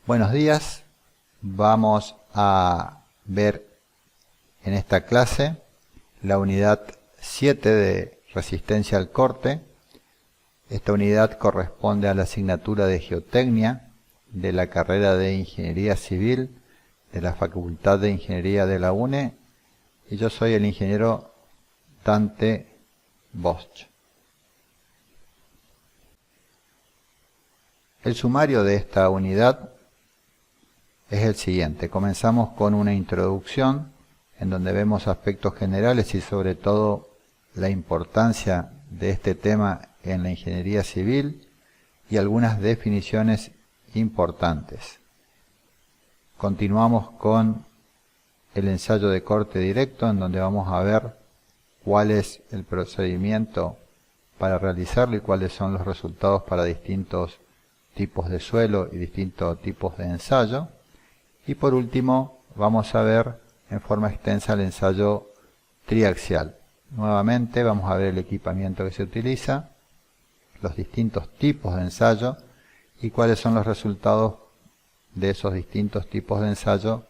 Buenos días, vamos a ver en esta clase la unidad 7 de resistencia al corte. Esta unidad corresponde a la asignatura de Geotecnia de la carrera de Ingeniería Civil de la Facultad de Ingeniería de la UNE y yo soy el ingeniero Dante Bosch. El sumario de esta unidad es el siguiente. Comenzamos con una introducción en donde vemos aspectos generales y sobre todo la importancia de este tema en la ingeniería civil y algunas definiciones importantes. Continuamos con el ensayo de corte directo en donde vamos a ver cuál es el procedimiento para realizarlo y cuáles son los resultados para distintos tipos de suelo y distintos tipos de ensayo. Y por último vamos a ver en forma extensa el ensayo triaxial. Nuevamente vamos a ver el equipamiento que se utiliza, los distintos tipos de ensayo y cuáles son los resultados de esos distintos tipos de ensayo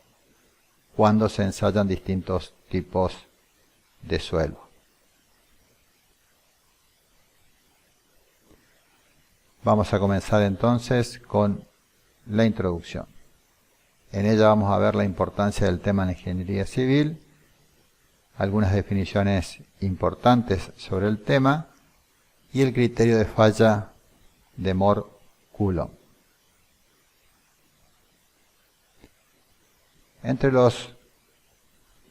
cuando se ensayan distintos tipos de suelo. Vamos a comenzar entonces con la introducción. En ella vamos a ver la importancia del tema en la ingeniería civil, algunas definiciones importantes sobre el tema y el criterio de falla de Mohr-Coulomb. Entre los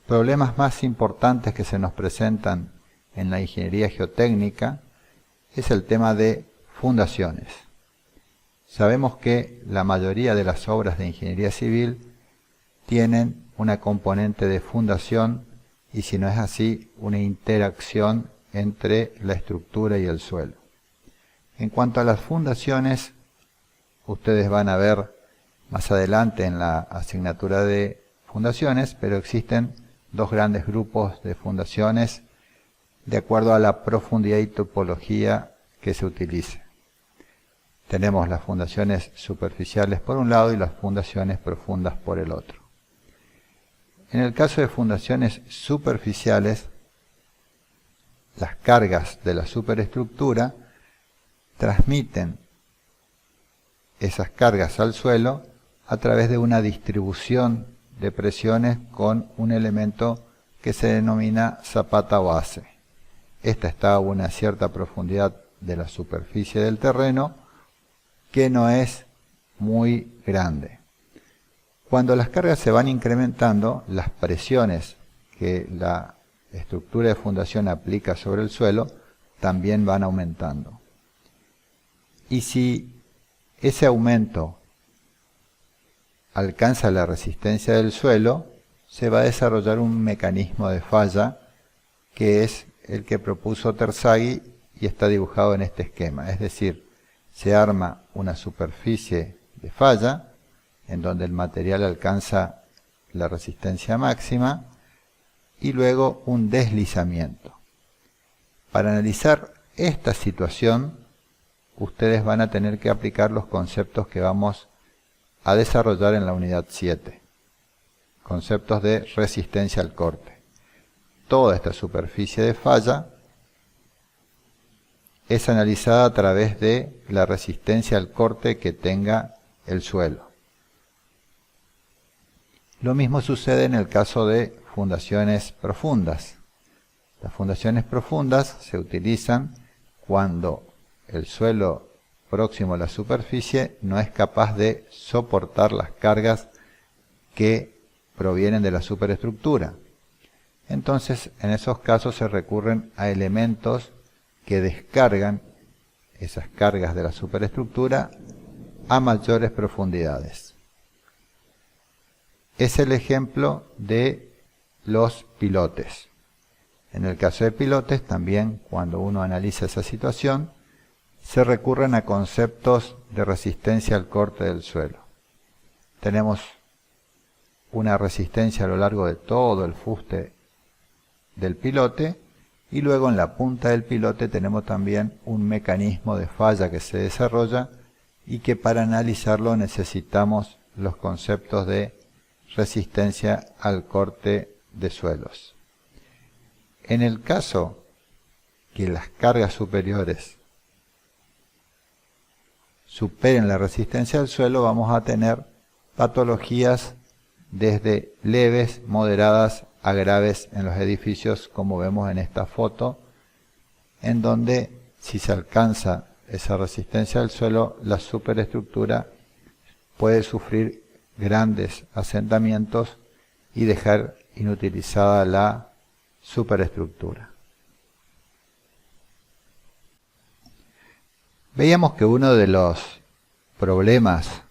problemas más importantes que se nos presentan en la ingeniería geotécnica es el tema de fundaciones. Sabemos que la mayoría de las obras de ingeniería civil tienen una componente de fundación y si no es así, una interacción entre la estructura y el suelo. En cuanto a las fundaciones, ustedes van a ver más adelante en la asignatura de fundaciones, pero existen dos grandes grupos de fundaciones de acuerdo a la profundidad y topología que se utilice. Tenemos las fundaciones superficiales por un lado y las fundaciones profundas por el otro. En el caso de fundaciones superficiales, las cargas de la superestructura transmiten esas cargas al suelo a través de una distribución de presiones con un elemento que se denomina zapata base. Esta está a una cierta profundidad de la superficie del terreno que no es muy grande. Cuando las cargas se van incrementando, las presiones que la estructura de fundación aplica sobre el suelo también van aumentando. Y si ese aumento alcanza la resistencia del suelo, se va a desarrollar un mecanismo de falla que es el que propuso Terzaghi y está dibujado en este esquema. Es decir, se arma una superficie de falla en donde el material alcanza la resistencia máxima y luego un deslizamiento. Para analizar esta situación, ustedes van a tener que aplicar los conceptos que vamos a desarrollar en la unidad 7. Conceptos de resistencia al corte. Toda esta superficie de falla es analizada a través de la resistencia al corte que tenga el suelo. Lo mismo sucede en el caso de fundaciones profundas. Las fundaciones profundas se utilizan cuando el suelo próximo a la superficie no es capaz de soportar las cargas que provienen de la superestructura. Entonces, en esos casos se recurren a elementos que descargan esas cargas de la superestructura a mayores profundidades. Es el ejemplo de los pilotes. En el caso de pilotes, también cuando uno analiza esa situación, se recurren a conceptos de resistencia al corte del suelo. Tenemos una resistencia a lo largo de todo el fuste del pilote y luego en la punta del pilote tenemos también un mecanismo de falla que se desarrolla y que para analizarlo necesitamos los conceptos de resistencia al corte de suelos. En el caso que las cargas superiores superen la resistencia al suelo, vamos a tener patologías desde leves, moderadas a graves en los edificios, como vemos en esta foto, en donde si se alcanza esa resistencia al suelo, la superestructura puede sufrir grandes asentamientos y dejar inutilizada la superestructura. Veíamos que uno de los problemas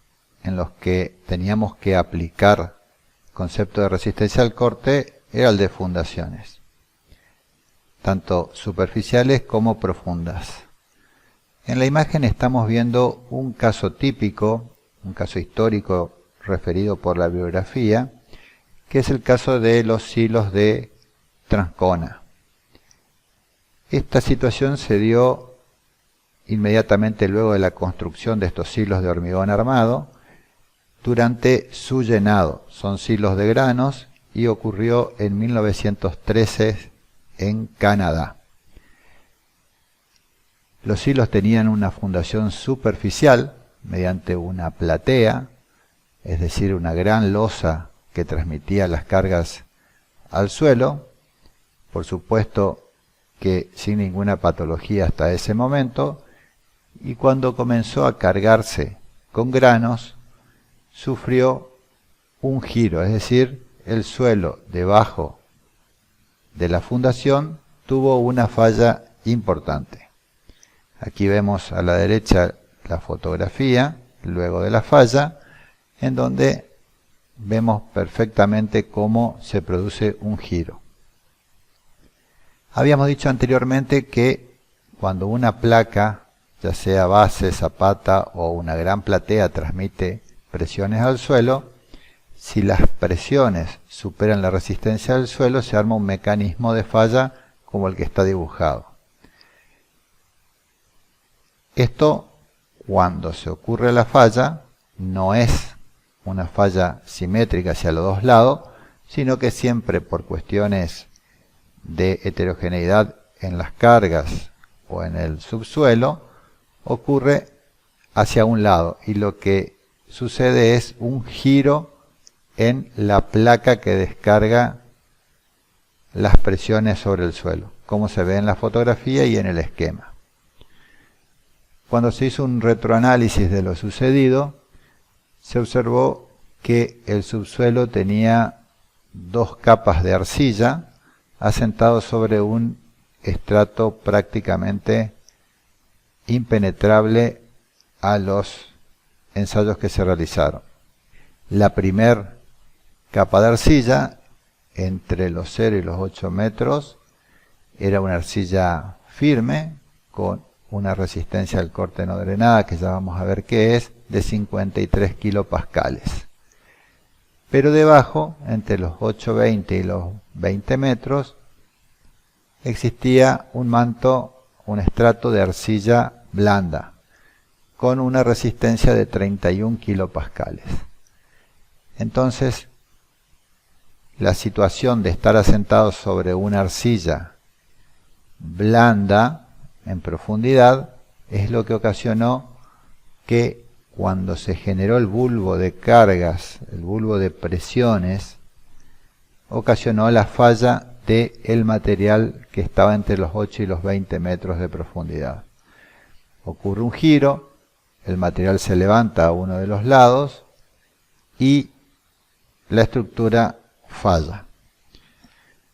en los que teníamos que aplicar el concepto de resistencia al corte era el de fundaciones, tanto superficiales como profundas. En la imagen estamos viendo un caso típico, un caso histórico referido por la bibliografía, que es el caso de los silos de Transcona. Esta situación se dio inmediatamente luego de la construcción de estos silos de hormigón armado, durante su llenado. Son silos de granos y ocurrió en 1913 en Canadá. Los silos tenían una fundación superficial mediante una platea, es decir, una gran losa que transmitía las cargas al suelo, por supuesto que sin ninguna patología hasta ese momento, y cuando comenzó a cargarse con granos, sufrió un giro, es decir, el suelo debajo de la fundación tuvo una falla importante. Aquí vemos a la derecha la fotografía, luego de la falla, en donde vemos perfectamente cómo se produce un giro. Habíamos dicho anteriormente que cuando una placa, ya sea base, zapata o una gran platea, transmite presiones al suelo, si las presiones superan la resistencia del suelo, se arma un mecanismo de falla como el que está dibujado. Esto, cuando se ocurre la falla, no es una falla simétrica hacia los dos lados, sino que siempre por cuestiones de heterogeneidad en las cargas o en el subsuelo, ocurre hacia un lado, y lo que sucede es un giro en la placa que descarga las presiones sobre el suelo, como se ve en la fotografía y en el esquema. Cuando se hizo un retroanálisis de lo sucedido, se observó que el subsuelo tenía dos capas de arcilla asentados sobre un estrato prácticamente impenetrable a los ensayos que se realizaron. La primer capa de arcilla, entre los 0 y los 8 metros, era una arcilla firme con una resistencia al corte no drenada, que ya vamos a ver qué es, de 53 kilopascales. Pero debajo, entre los 8,20 y los 20 metros, existía un manto, un estrato de arcilla blanda, con una resistencia de 31 kilopascales. Entonces, la situación de estar asentado sobre una arcilla blanda en profundidad es lo que ocasionó que cuando se generó el bulbo de cargas, el bulbo de presiones, ocasionó la falla del material que estaba entre los 8 y los 20 metros de profundidad. Ocurre un giro, el material se levanta a uno de los lados y la estructura falla.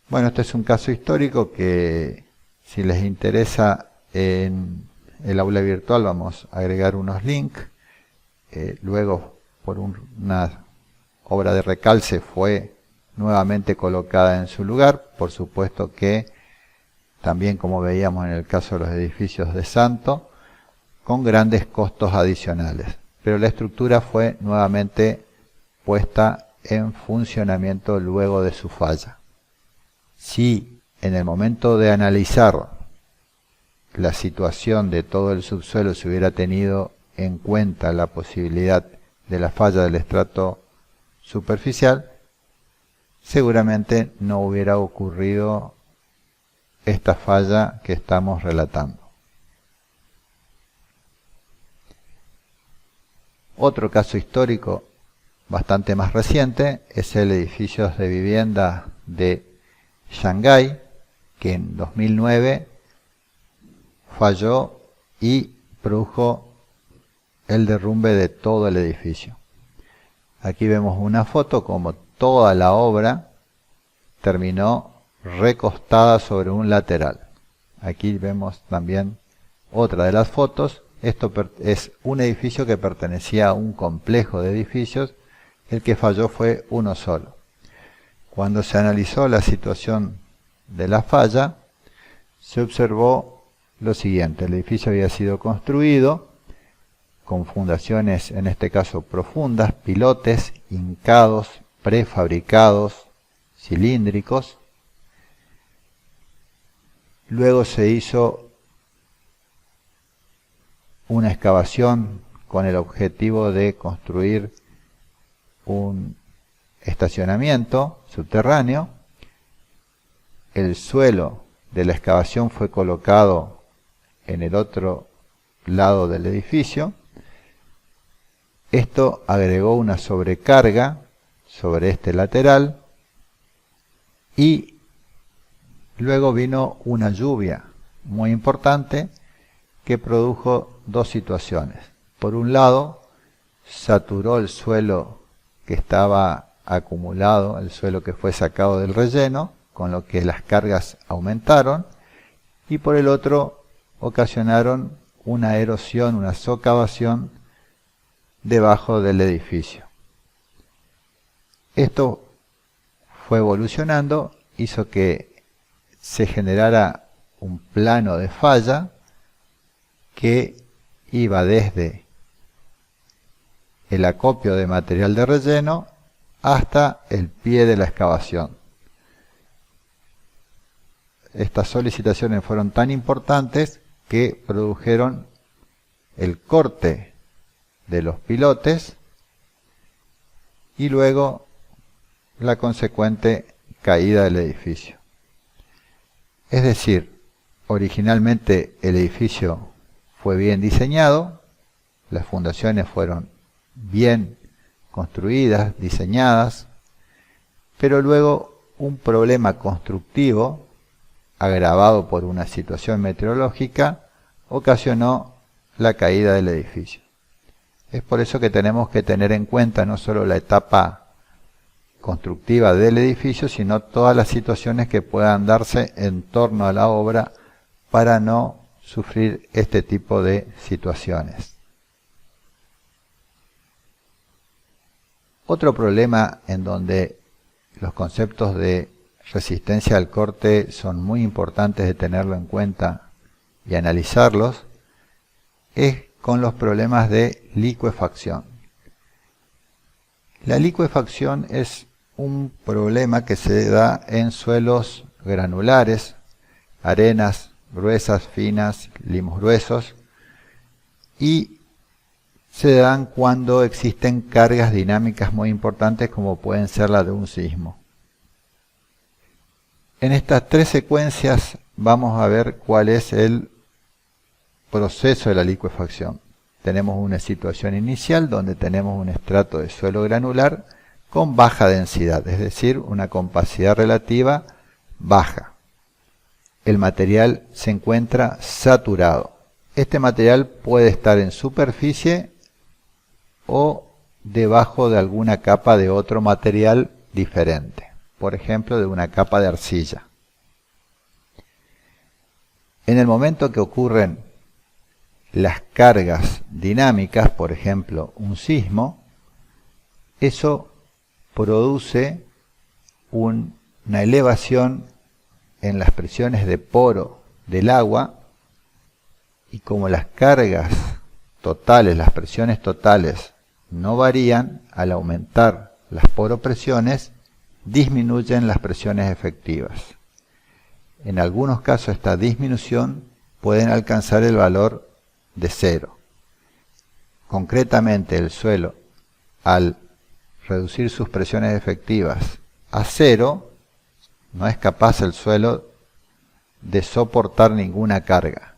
Bueno, este es un caso histórico que, si les interesa, en el aula virtual vamos a agregar unos links. Luego, por una obra de recalce, fue nuevamente colocada en su lugar. Por supuesto que también, como veíamos en el caso de los edificios de Santo, con grandes costos adicionales. Pero la estructura fue nuevamente puesta en funcionamiento luego de su falla. Si en el momento de analizar la situación de todo el subsuelo se hubiera tenido en cuenta la posibilidad de la falla del estrato superficial, seguramente no hubiera ocurrido esta falla que estamos relatando. Otro caso histórico bastante más reciente es el edificio de vivienda de Shanghái, que en 2009 falló y produjo el derrumbe de todo el edificio. Aquí vemos una foto como toda la obra terminó recostada sobre un lateral. Aquí vemos también otra de las fotos. Esto es un edificio que pertenecía a un complejo de edificios. El que falló fue uno solo. Cuando se analizó la situación de la falla, se observó lo siguiente. El edificio había sido construido con fundaciones, en este caso profundas, pilotes hincados, prefabricados, cilíndricos. Luego se hizo una excavación con el objetivo de construir un estacionamiento subterráneo. El suelo de la excavación fue colocado en el otro lado del edificio. Esto agregó una sobrecarga sobre este lateral y luego vino una lluvia muy importante que produjo dos situaciones. Por un lado, saturó el suelo que estaba acumulado, el suelo que fue sacado del relleno, con lo que las cargas aumentaron, y por el otro ocasionaron una erosión, una socavación debajo del edificio. Esto fue evolucionando, hizo que se generara un plano de falla que iba desde el acopio de material de relleno hasta el pie de la excavación. Estas solicitaciones fueron tan importantes que produjeron el corte de los pilotes y luego la consecuente caída del edificio. Es decir, originalmente el edificio fue bien diseñado, las fundaciones fueron bien construidas, diseñadas, pero luego un problema constructivo agravado por una situación meteorológica ocasionó la caída del edificio. Es por eso que tenemos que tener en cuenta no solo la etapa constructiva del edificio, sino todas las situaciones que puedan darse en torno a la obra para no sufrir este tipo de situaciones. Otro problema en donde los conceptos de resistencia al corte son muy importantes de tenerlo en cuenta y analizarlos es con los problemas de licuefacción. La licuefacción es un problema que se da en suelos granulares, arenas gruesas, finas, limos gruesos, y se dan cuando existen cargas dinámicas muy importantes como pueden ser la de un sismo. En estas tres secuencias vamos a ver cuál es el proceso de la licuefacción. Tenemos una situación inicial donde tenemos un estrato de suelo granular con baja densidad, es decir, una compacidad relativa baja. El material se encuentra saturado. Este material puede estar en superficie o debajo de alguna capa de otro material diferente, por ejemplo de una capa de arcilla. En el momento que ocurren las cargas dinámicas, por ejemplo un sismo, eso produce una elevación en las presiones de poro del agua, y como las cargas totales, las presiones totales no varían, al aumentar las poropresiones disminuyen las presiones efectivas. En algunos casos esta disminución pueden alcanzar el valor de 0. Concretamente el suelo al reducir sus presiones efectivas a cero, no es capaz el suelo de soportar ninguna carga.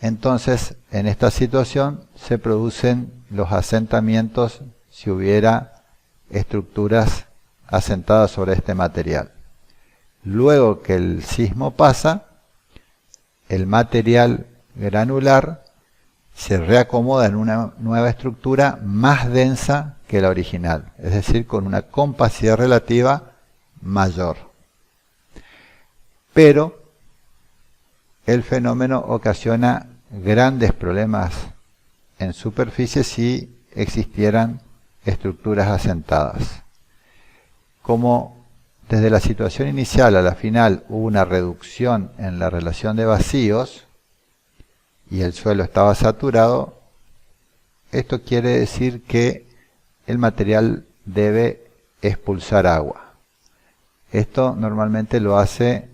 Entonces, en esta situación se producen los asentamientos si hubiera estructuras asentadas sobre este material. Luego que el sismo pasa, el material granular se reacomoda en una nueva estructura más densa que la original, es decir, con una compacidad relativa mayor. Pero el fenómeno ocasiona grandes problemas en superficie si existieran estructuras asentadas. Como desde la situación inicial a la final hubo una reducción en la relación de vacíos y el suelo estaba saturado, esto quiere decir que el material debe expulsar agua. Esto normalmente lo hace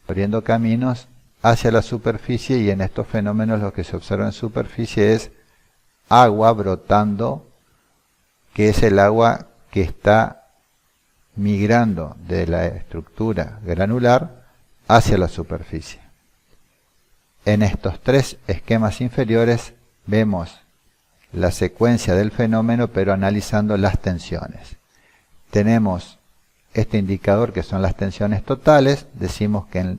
abriendo caminos hacia la superficie, y en estos fenómenos lo que se observa en superficie es agua brotando, que es el agua que está migrando de la estructura granular hacia la superficie. En estos tres esquemas inferiores vemos la secuencia del fenómeno, pero analizando las tensiones. Tenemos este indicador que son las tensiones totales. Decimos que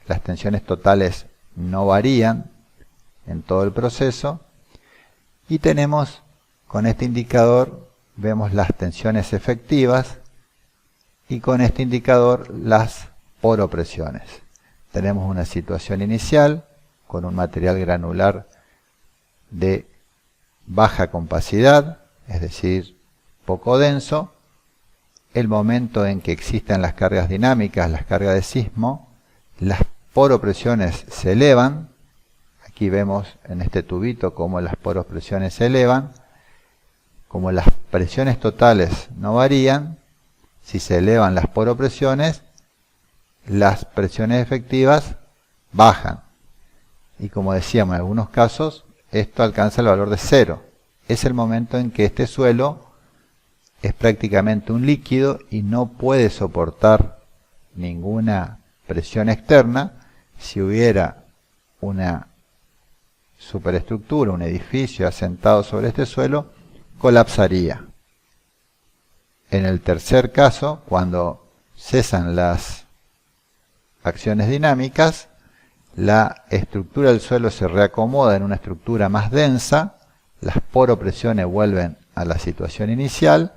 las tensiones totales no varían en todo el proceso. Y tenemos, con este indicador, vemos las tensiones efectivas, y con este indicador las poropresiones. Tenemos una situación inicial con un material granular de baja compacidad, es decir, poco denso. El momento en que existen las cargas dinámicas, las cargas de sismo, las poropresiones se elevan. Aquí vemos en este tubito cómo las poropresiones se elevan. Como las presiones totales no varían, si se elevan las poropresiones, las presiones efectivas bajan. Y como decíamos, en algunos casos esto alcanza el valor de 0. Es el momento en que este suelo es prácticamente un líquido y no puede soportar ninguna presión externa. Si hubiera una superestructura, un edificio asentado sobre este suelo, colapsaría. En el tercer caso, cuando cesan las acciones dinámicas, la estructura del suelo se reacomoda en una estructura más densa, las poropresiones vuelven a la situación inicial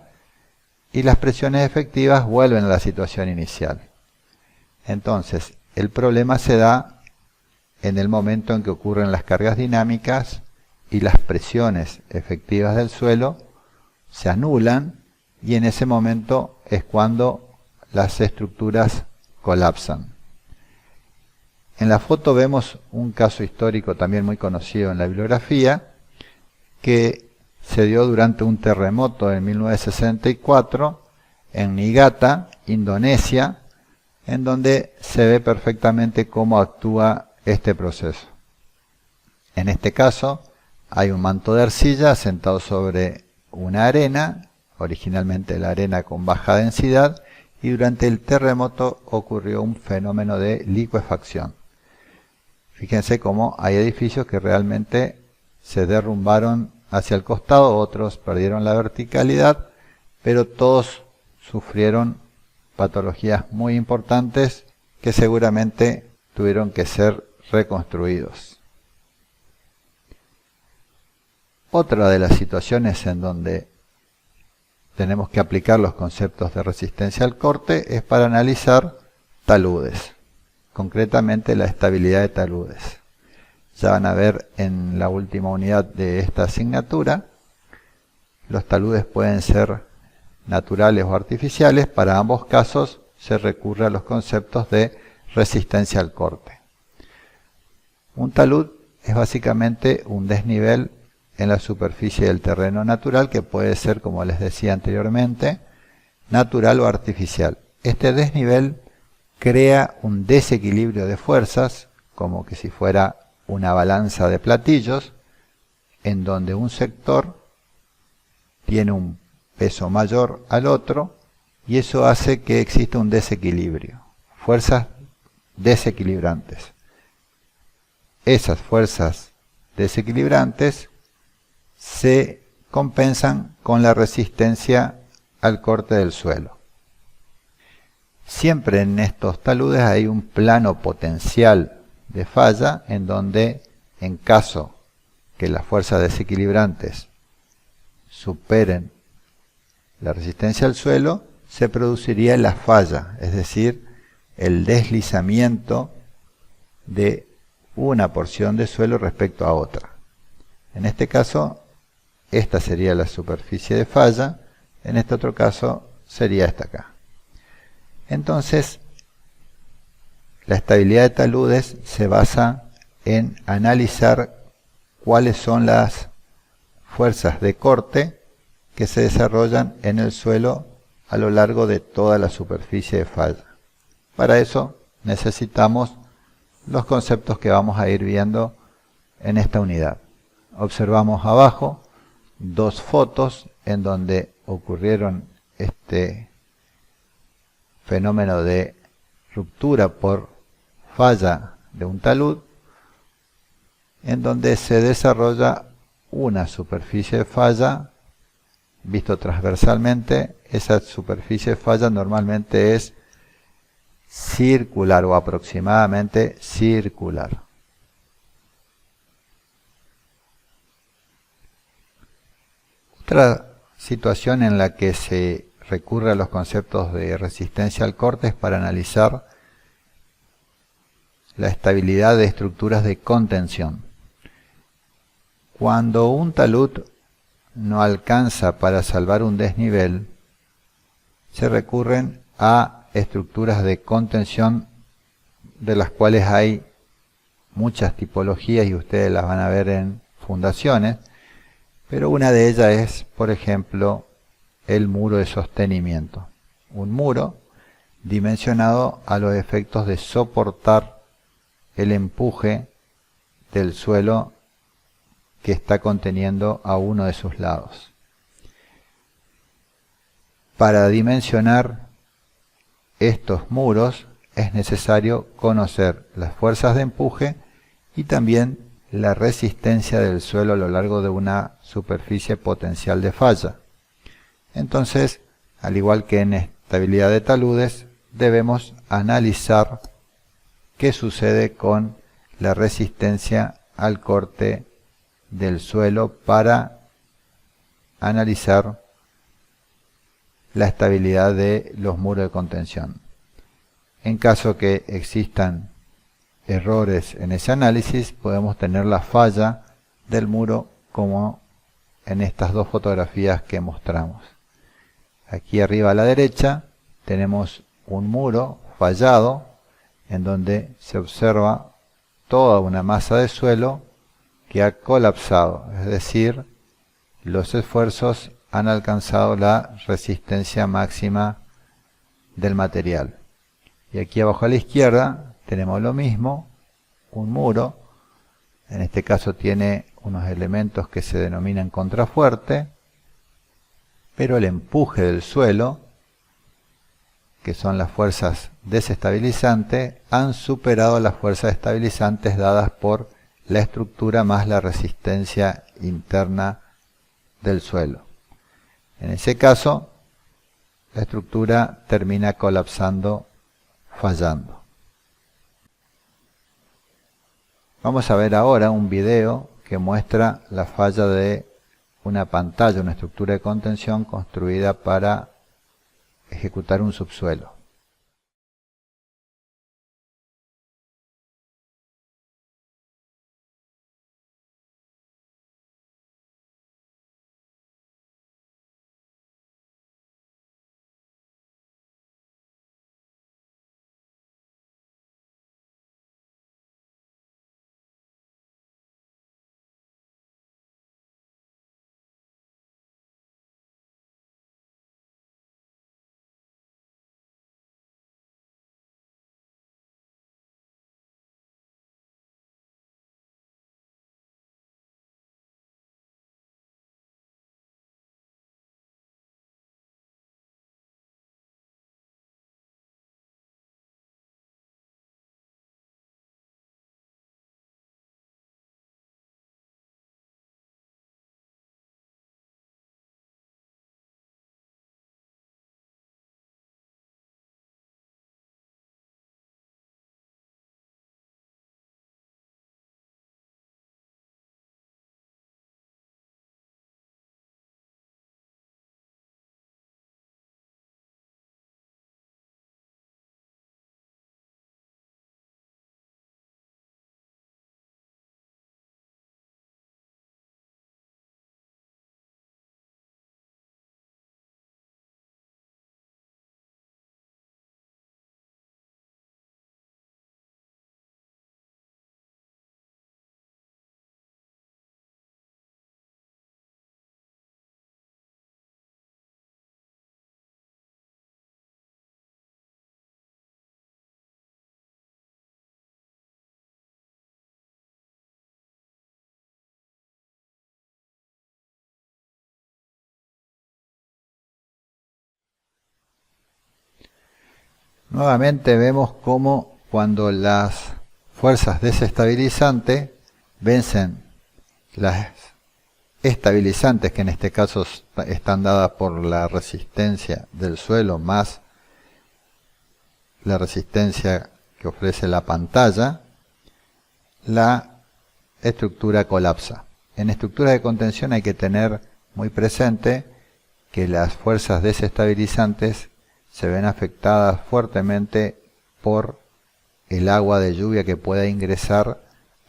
y las presiones efectivas vuelven a la situación inicial. Entonces, el problema se da en el momento en que ocurren las cargas dinámicas y las presiones efectivas del suelo se anulan, y en ese momento es cuando las estructuras colapsan. En la foto vemos un caso histórico también muy conocido en la bibliografía, que se dio durante un terremoto en 1964 en Niigata, Indonesia, en donde se ve perfectamente cómo actúa este proceso. En este caso hay un manto de arcilla asentado sobre una arena, originalmente la arena con baja densidad, y durante el terremoto ocurrió un fenómeno de licuefacción. Fíjense cómo hay edificios que realmente se derrumbaron hacia el costado, otros perdieron la verticalidad, pero todos sufrieron patologías muy importantes que seguramente tuvieron que ser reconstruidos. Otra de las situaciones en donde tenemos que aplicar los conceptos de resistencia al corte es para analizar taludes, concretamente la estabilidad de taludes. Ya van a ver en la última unidad de esta asignatura, los taludes pueden ser naturales o artificiales. Para ambos casos se recurre a los conceptos de resistencia al corte. Un talud es básicamente un desnivel en la superficie del terreno natural, que puede ser, como les decía anteriormente, natural o artificial. Este desnivel crea un desequilibrio de fuerzas, como que si fuera una balanza de platillos, en donde un sector tiene un peso mayor al otro y eso hace que exista un desequilibrio, fuerzas desequilibrantes. Esas fuerzas desequilibrantes se compensan con la resistencia al corte del suelo. Siempre en estos taludes hay un plano potencial de falla en donde, en caso que las fuerzas desequilibrantes superen la resistencia al suelo, se produciría la falla, es decir, el deslizamiento de una porción de suelo respecto a otra. En este caso, esta sería la superficie de falla, en este otro caso sería esta acá. Entonces, la estabilidad de taludes se basa en analizar cuáles son las fuerzas de corte que se desarrollan en el suelo a lo largo de toda la superficie de falla. Para eso necesitamos los conceptos que vamos a ir viendo en esta unidad. Observamos abajo dos fotos en donde ocurrieron este fenómeno de ruptura por falla de un talud, en donde se desarrolla una superficie de falla visto transversalmente. Esa superficie de falla normalmente es circular o aproximadamente circular. Otra situación en la que se recurre a los conceptos de resistencia al corte es para analizar la estabilidad de estructuras de contención. Cuando un talud no alcanza para salvar un desnivel, se recurren a estructuras de contención, de las cuales hay muchas tipologías y ustedes las van a ver en fundaciones, pero una de ellas es, por ejemplo, el muro de sostenimiento. Un muro dimensionado a los efectos de soportar el empuje del suelo que está conteniendo a uno de sus lados. Para dimensionar estos muros es necesario conocer las fuerzas de empuje y también la resistencia del suelo a lo largo de una superficie potencial de falla. Entonces, al igual que en estabilidad de taludes, debemos analizar qué sucede con la resistencia al corte del suelo para analizar la estabilidad de los muros de contención. En caso que existan errores en ese análisis, podemos tener la falla del muro como en estas dos fotografías que mostramos. Aquí arriba a la derecha tenemos un muro fallado en donde se observa toda una masa de suelo que ha colapsado, es decir, los esfuerzos han alcanzado la resistencia máxima del material. Y aquí abajo a la izquierda tenemos lo mismo, un muro, en este caso tiene unos elementos que se denominan contrafuerte, pero el empuje del suelo, que son las fuerzas desestabilizantes, han superado las fuerzas estabilizantes dadas por la estructura más la resistencia interna del suelo. En ese caso, la estructura termina colapsando, fallando. Vamos a ver ahora un video que muestra la falla de una pantalla, una estructura de contención construida para ejecutar un subsuelo. Nuevamente vemos cómo cuando las fuerzas desestabilizantes vencen las estabilizantes, que en este caso están dadas por la resistencia del suelo más la resistencia que ofrece la pantalla, la estructura colapsa. En estructuras de contención hay que tener muy presente que las fuerzas desestabilizantes se ven afectadas fuertemente por el agua de lluvia que pueda ingresar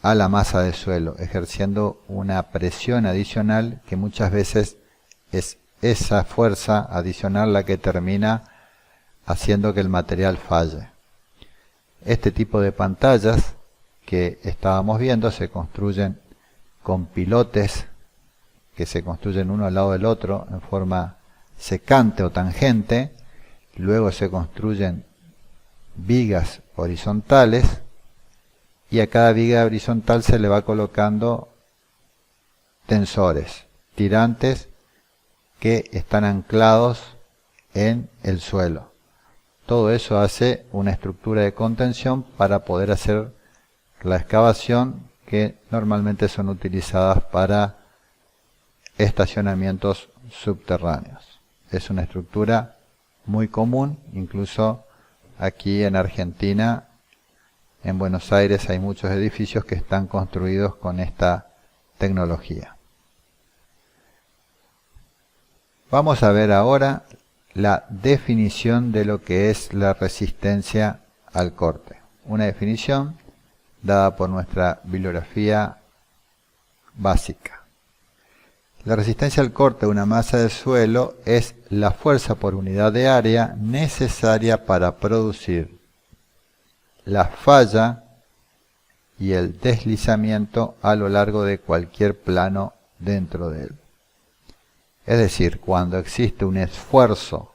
a la masa del suelo, ejerciendo una presión adicional que muchas veces es esa fuerza adicional la que termina haciendo que el material falle. Este tipo de pantallas que estábamos viendo se construyen con pilotes que se construyen uno al lado del otro en forma secante o tangente. Luego se construyen vigas horizontales y a cada viga horizontal se le va colocando tensores, tirantes que están anclados en el suelo. Todo eso hace una estructura de contención para poder hacer la excavación que normalmente son utilizadas para estacionamientos subterráneos. Es una estructura muy común, incluso aquí en Argentina, en Buenos Aires hay muchos edificios que están construidos con esta tecnología. Vamos a ver ahora la definición de lo que es la resistencia al corte. Una definición dada por nuestra bibliografía básica. La resistencia al corte de una masa de suelo es la fuerza por unidad de área necesaria para producir la falla y el deslizamiento a lo largo de cualquier plano dentro de él. Es decir, cuando existe un esfuerzo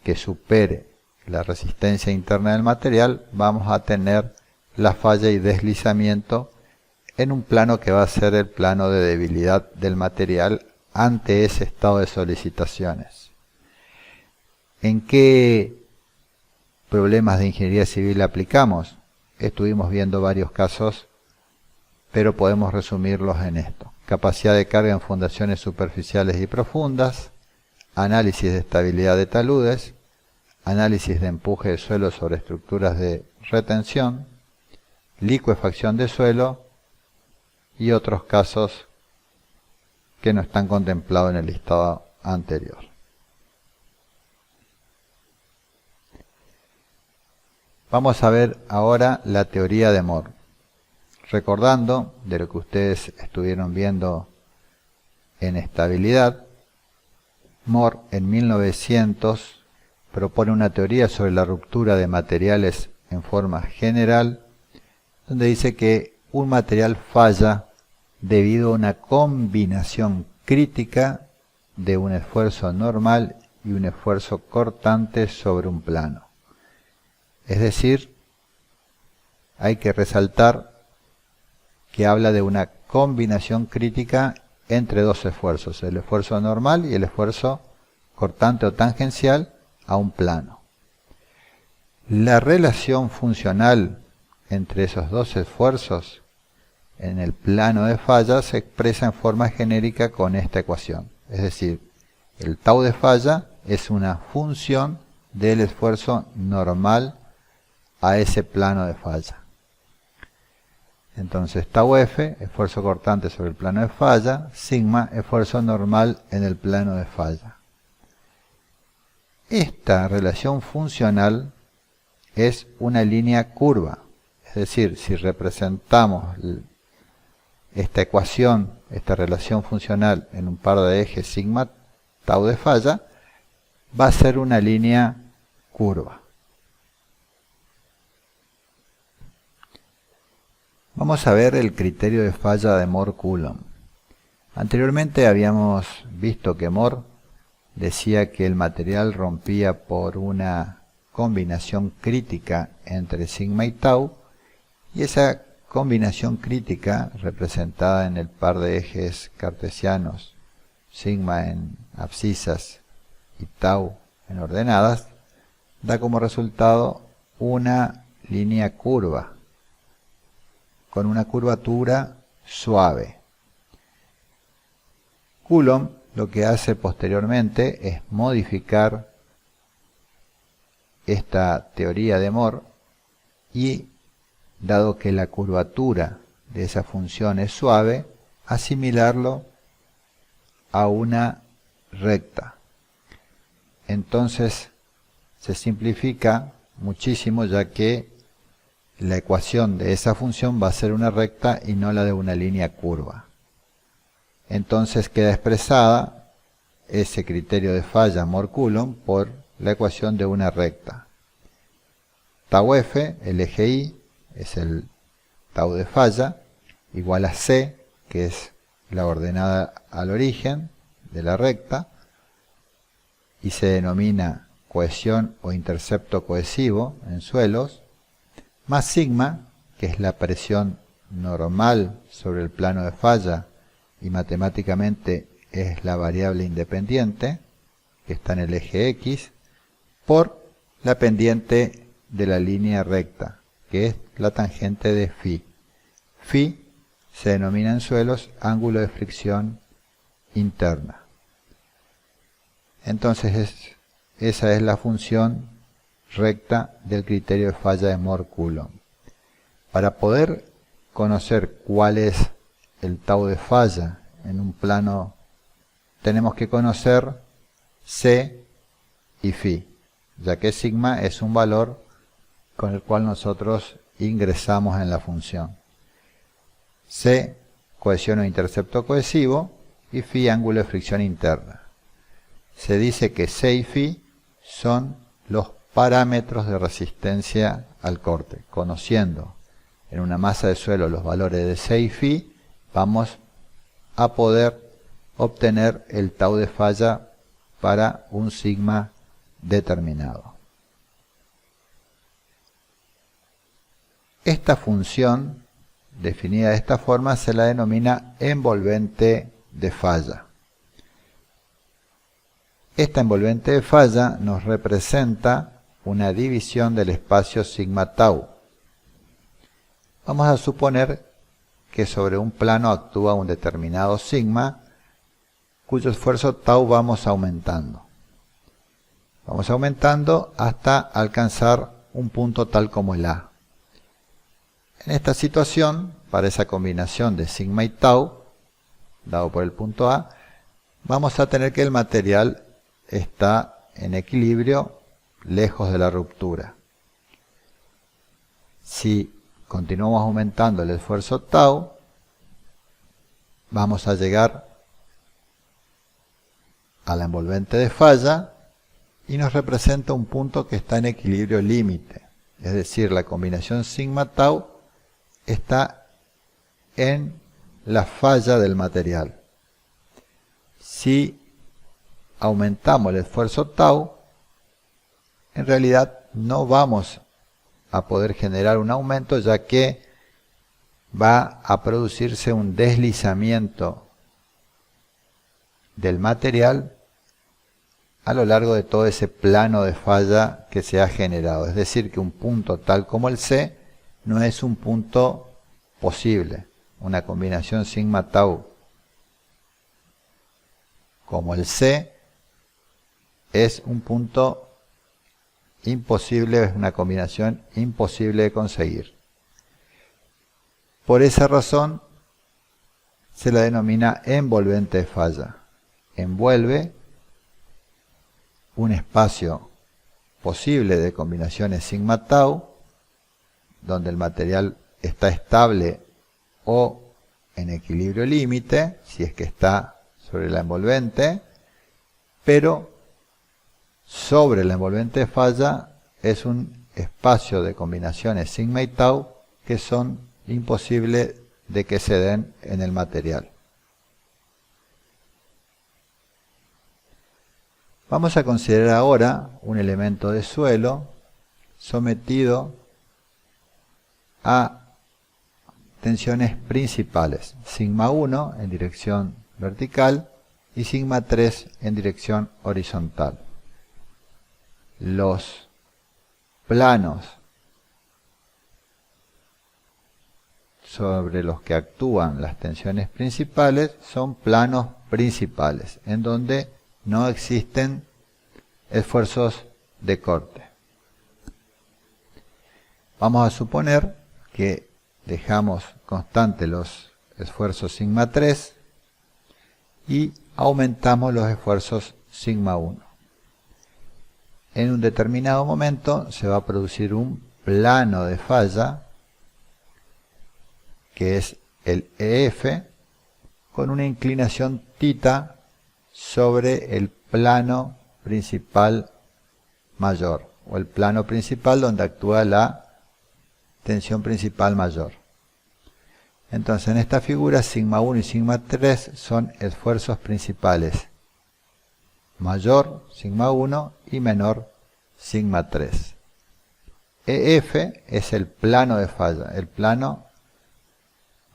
que supere la resistencia interna del material, vamos a tener la falla y deslizamiento en un plano que va a ser el plano de debilidad del material ante ese estado de solicitaciones. ¿En qué problemas de ingeniería civil aplicamos? Estuvimos viendo varios casos, pero podemos resumirlos en esto. Capacidad de carga en fundaciones superficiales y profundas, análisis de estabilidad de taludes, análisis de empuje de suelo sobre estructuras de retención, licuefacción de suelo y otros casos que no están contemplados en el listado anterior. Vamos a ver ahora la teoría de Mohr. Recordando de lo que ustedes estuvieron viendo en estabilidad, Mohr en 1900 propone una teoría sobre la ruptura de materiales en forma general, donde dice que un material falla debido a una combinación crítica de un esfuerzo normal y un esfuerzo cortante sobre un plano. Es decir, hay que resaltar que habla de una combinación crítica entre dos esfuerzos, el esfuerzo normal y el esfuerzo cortante o tangencial a un plano. La relación funcional entre esos dos esfuerzos en el plano de falla se expresa en forma genérica con esta ecuación. Es decir, el tau de falla es una función del esfuerzo normal a ese plano de falla. Entonces, tau F, esfuerzo cortante sobre el plano de falla, sigma, esfuerzo normal en el plano de falla. Esta relación funcional es una línea curva. Es decir, si representamos esta ecuación, esta relación funcional en un par de ejes sigma tau de falla, va a ser una línea curva. Vamos a ver el criterio de falla de Mohr-Coulomb. Anteriormente habíamos visto que Mohr decía que el material rompía por una combinación crítica entre sigma y tau, y esa combinación crítica, representada en el par de ejes cartesianos, sigma en abscisas y tau en ordenadas, da como resultado una línea curva, con una curvatura suave. Coulomb lo que hace posteriormente es modificar esta teoría de Moore y, dado que la curvatura de esa función es suave, asimilarlo a una recta. Entonces se simplifica muchísimo, ya que la ecuación de esa función va a ser una recta y no la de una línea curva. Entonces queda expresada ese criterio de falla Moore-Coulomb por la ecuación de una recta. Tau f, el eje y, es el tau de falla, igual a c, que es la ordenada al origen de la recta, y se denomina cohesión o intercepto cohesivo en suelos, más sigma, que es la presión normal sobre el plano de falla y matemáticamente es la variable independiente, que está en el eje X, por la pendiente de la línea recta, que es la tangente de phi. Phi se denomina en suelos ángulo de fricción interna. Entonces esa es la función recta del criterio de falla de Moore-Coulomb. Para poder conocer cuál es el tau de falla en un plano, tenemos que conocer c y phi, ya que sigma es un valor con el cual nosotros ingresamos en la función. C, cohesión o intercepto cohesivo, y phi, ángulo de fricción interna. Se dice que C y phi son los parámetros de resistencia al corte. Conociendo en una masa de suelo los valores de C y phi, vamos a poder obtener el tau de falla para un sigma determinado. Esta función, definida de esta forma, se la denomina envolvente de falla. Esta envolvente de falla nos representa una división del espacio sigma tau. Vamos a suponer que sobre un plano actúa un determinado sigma, cuyo esfuerzo tau vamos aumentando. Vamos aumentando hasta alcanzar un punto tal como el A. En esta situación, para esa combinación de sigma y tau, dado por el punto A, vamos a tener que el material está en equilibrio lejos de la ruptura. Si continuamos aumentando el esfuerzo tau, vamos a llegar a la envolvente de falla y nos representa un punto que está en equilibrio límite. Es decir, la combinación sigma-tau está en la falla del material. Si aumentamos el esfuerzo tau, en realidad no vamos a poder generar un aumento, ya que va a producirse un deslizamiento del material a lo largo de todo ese plano de falla que se ha generado. Es decir, que un punto tal como el C no es un punto posible. Una combinación sigma tau como el C es un punto imposible, es una combinación imposible de conseguir. Por esa razón se la denomina envolvente de falla. Envuelve un espacio posible de combinaciones sigma tau, donde el material está estable o en equilibrio límite, si es que está sobre la envolvente, pero sobre la envolvente de falla es un espacio de combinaciones sigma y tau que son imposibles de que se den en el material. Vamos a considerar ahora un elemento de suelo sometido a tensiones principales, sigma 1 en dirección vertical y sigma 3 en dirección horizontal. Los planos sobre los que actúan las tensiones principales son planos principales, en donde no existen esfuerzos de corte. Vamos a suponer que dejamos constante los esfuerzos sigma 3 y aumentamos los esfuerzos sigma 1. En un determinado momento se va a producir un plano de falla, que es el EF, con una inclinación θ sobre el plano principal mayor, o el plano principal donde actúa la tensión principal mayor. Entonces en esta figura sigma 1 y sigma 3 son esfuerzos principales, mayor sigma 1 y menor sigma 3. EF es el plano de falla, el plano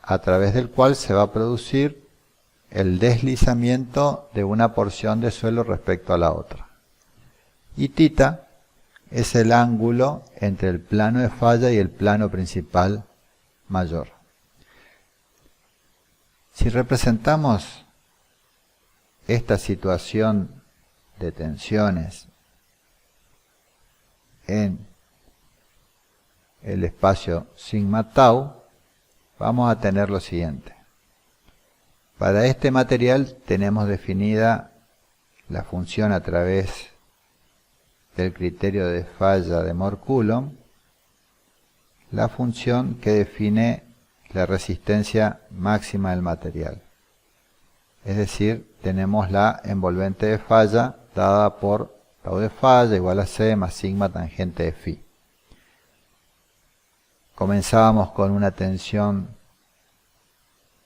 a través del cual se va a producir el deslizamiento de una porción de suelo respecto a la otra. Y θ es el ángulo entre el plano de falla y el plano principal mayor. Si representamos esta situación de tensiones en el espacio sigma tau, vamos a tener lo siguiente. Para este material tenemos definida la función a través del criterio de falla de Mohr-Coulomb, la función que define la resistencia máxima del material. Es decir, tenemos la envolvente de falla dada por tau de falla igual a C más sigma tangente de phi. Comenzábamos con una tensión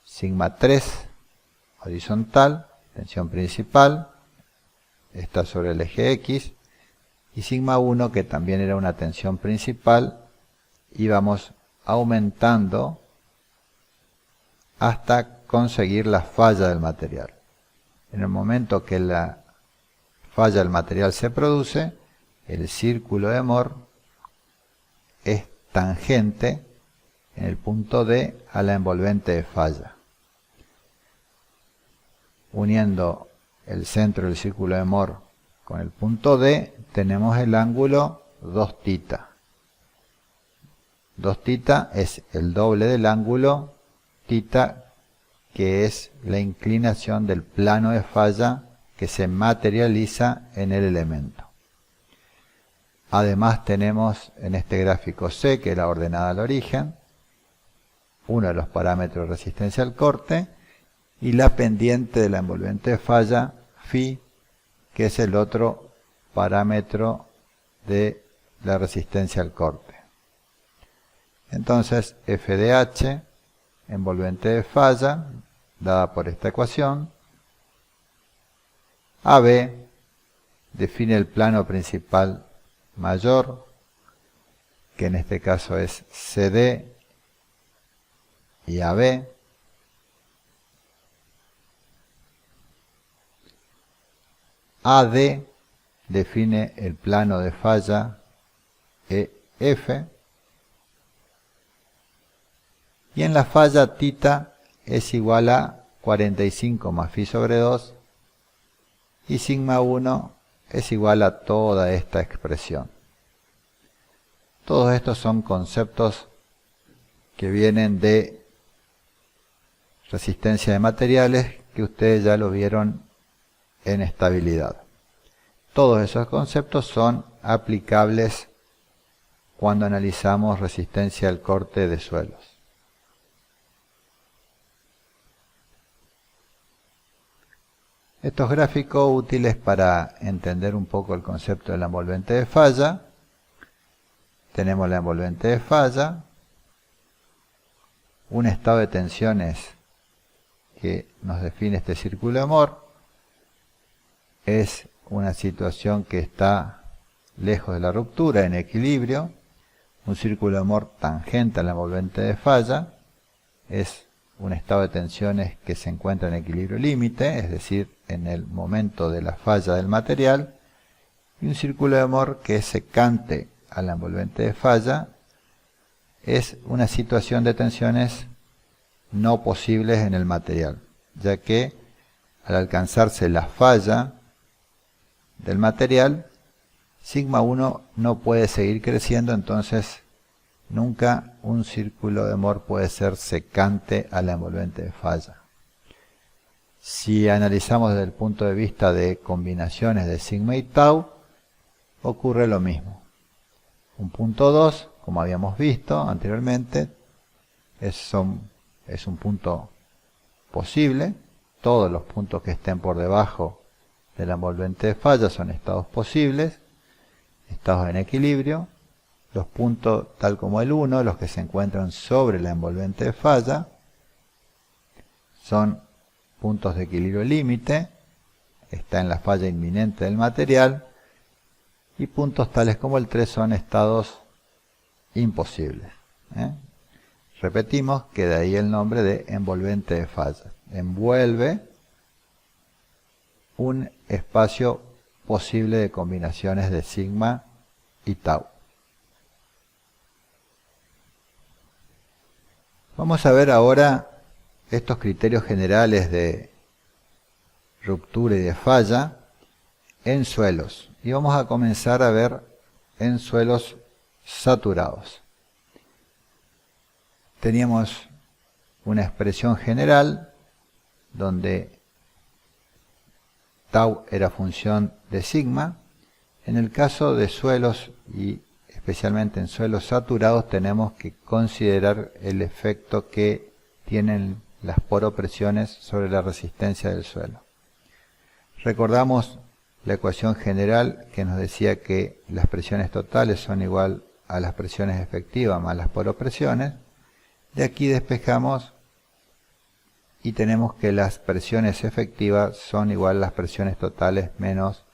sigma 3 horizontal, tensión principal, está sobre el eje X, y sigma 1, que también era una tensión principal, íbamos aumentando hasta conseguir la falla del material. En el momento que la falla del material se produce, el círculo de Mohr es tangente en el punto D a la envolvente de falla. Uniendo el centro del círculo de Mohr con el punto D, tenemos el ángulo 2θ. 2θ es el doble del ángulo θ, que es la inclinación del plano de falla que se materializa en el elemento. Además tenemos en este gráfico C, que es la ordenada al origen, uno de los parámetros de resistencia al corte, y la pendiente de la envolvente de falla, phi, que es el otro parámetro de la resistencia al corte. Entonces, f de h, envolvente de falla, dada por esta ecuación, AB define el plano principal mayor, que en este caso es CD y AB. AD define el plano de falla EF, y en la falla θ es igual a 45 más phi sobre 2, y sigma 1 es igual a toda esta expresión. Todos estos son conceptos que vienen de resistencia de materiales, que ustedes ya lo vieron en estabilidad. Todos esos conceptos son aplicables cuando analizamos resistencia al corte de suelos. Estos gráficos útiles para entender un poco el concepto de la envolvente de falla. Tenemos la envolvente de falla, un estado de tensiones que nos define este círculo de Mohr. Es una situación que está lejos de la ruptura, en equilibrio. Un círculo de Mohr tangente a la envolvente de falla es un estado de tensiones que se encuentra en equilibrio límite, es decir, en el momento de la falla del material. Y un círculo de Mohr que es secante a la envolvente de falla es una situación de tensiones no posibles en el material, ya que al alcanzarse la falla del material, sigma 1 no puede seguir creciendo, entonces nunca un círculo de Mohr puede ser secante a la envolvente de falla. Si analizamos desde el punto de vista de combinaciones de sigma y tau, ocurre lo mismo. Un punto 2, como habíamos visto anteriormente, es un punto posible. Todos los puntos que estén por debajo de la envolvente de falla son estados posibles, estados en equilibrio. Los puntos tal como el 1, los que se encuentran sobre la envolvente de falla, son puntos de equilibrio límite, está en la falla inminente del material, y puntos tales como el 3 son estados imposibles. Repetimos que de ahí el nombre de envolvente de falla. Envuelve un espacio posible de combinaciones de sigma y tau. Vamos a ver ahora estos criterios generales de ruptura y de falla en suelos. Y vamos a comenzar a ver en suelos saturados. Teníamos una expresión general donde tau era función de sigma. En el caso de suelos y especialmente en suelos saturados tenemos que considerar el efecto que tienen las poropresiones sobre la resistencia del suelo. Recordamos la ecuación general que nos decía que las presiones totales son igual a las presiones efectivas más las poropresiones. De aquí despejamos y tenemos que las presiones efectivas son igual a las presiones totales menos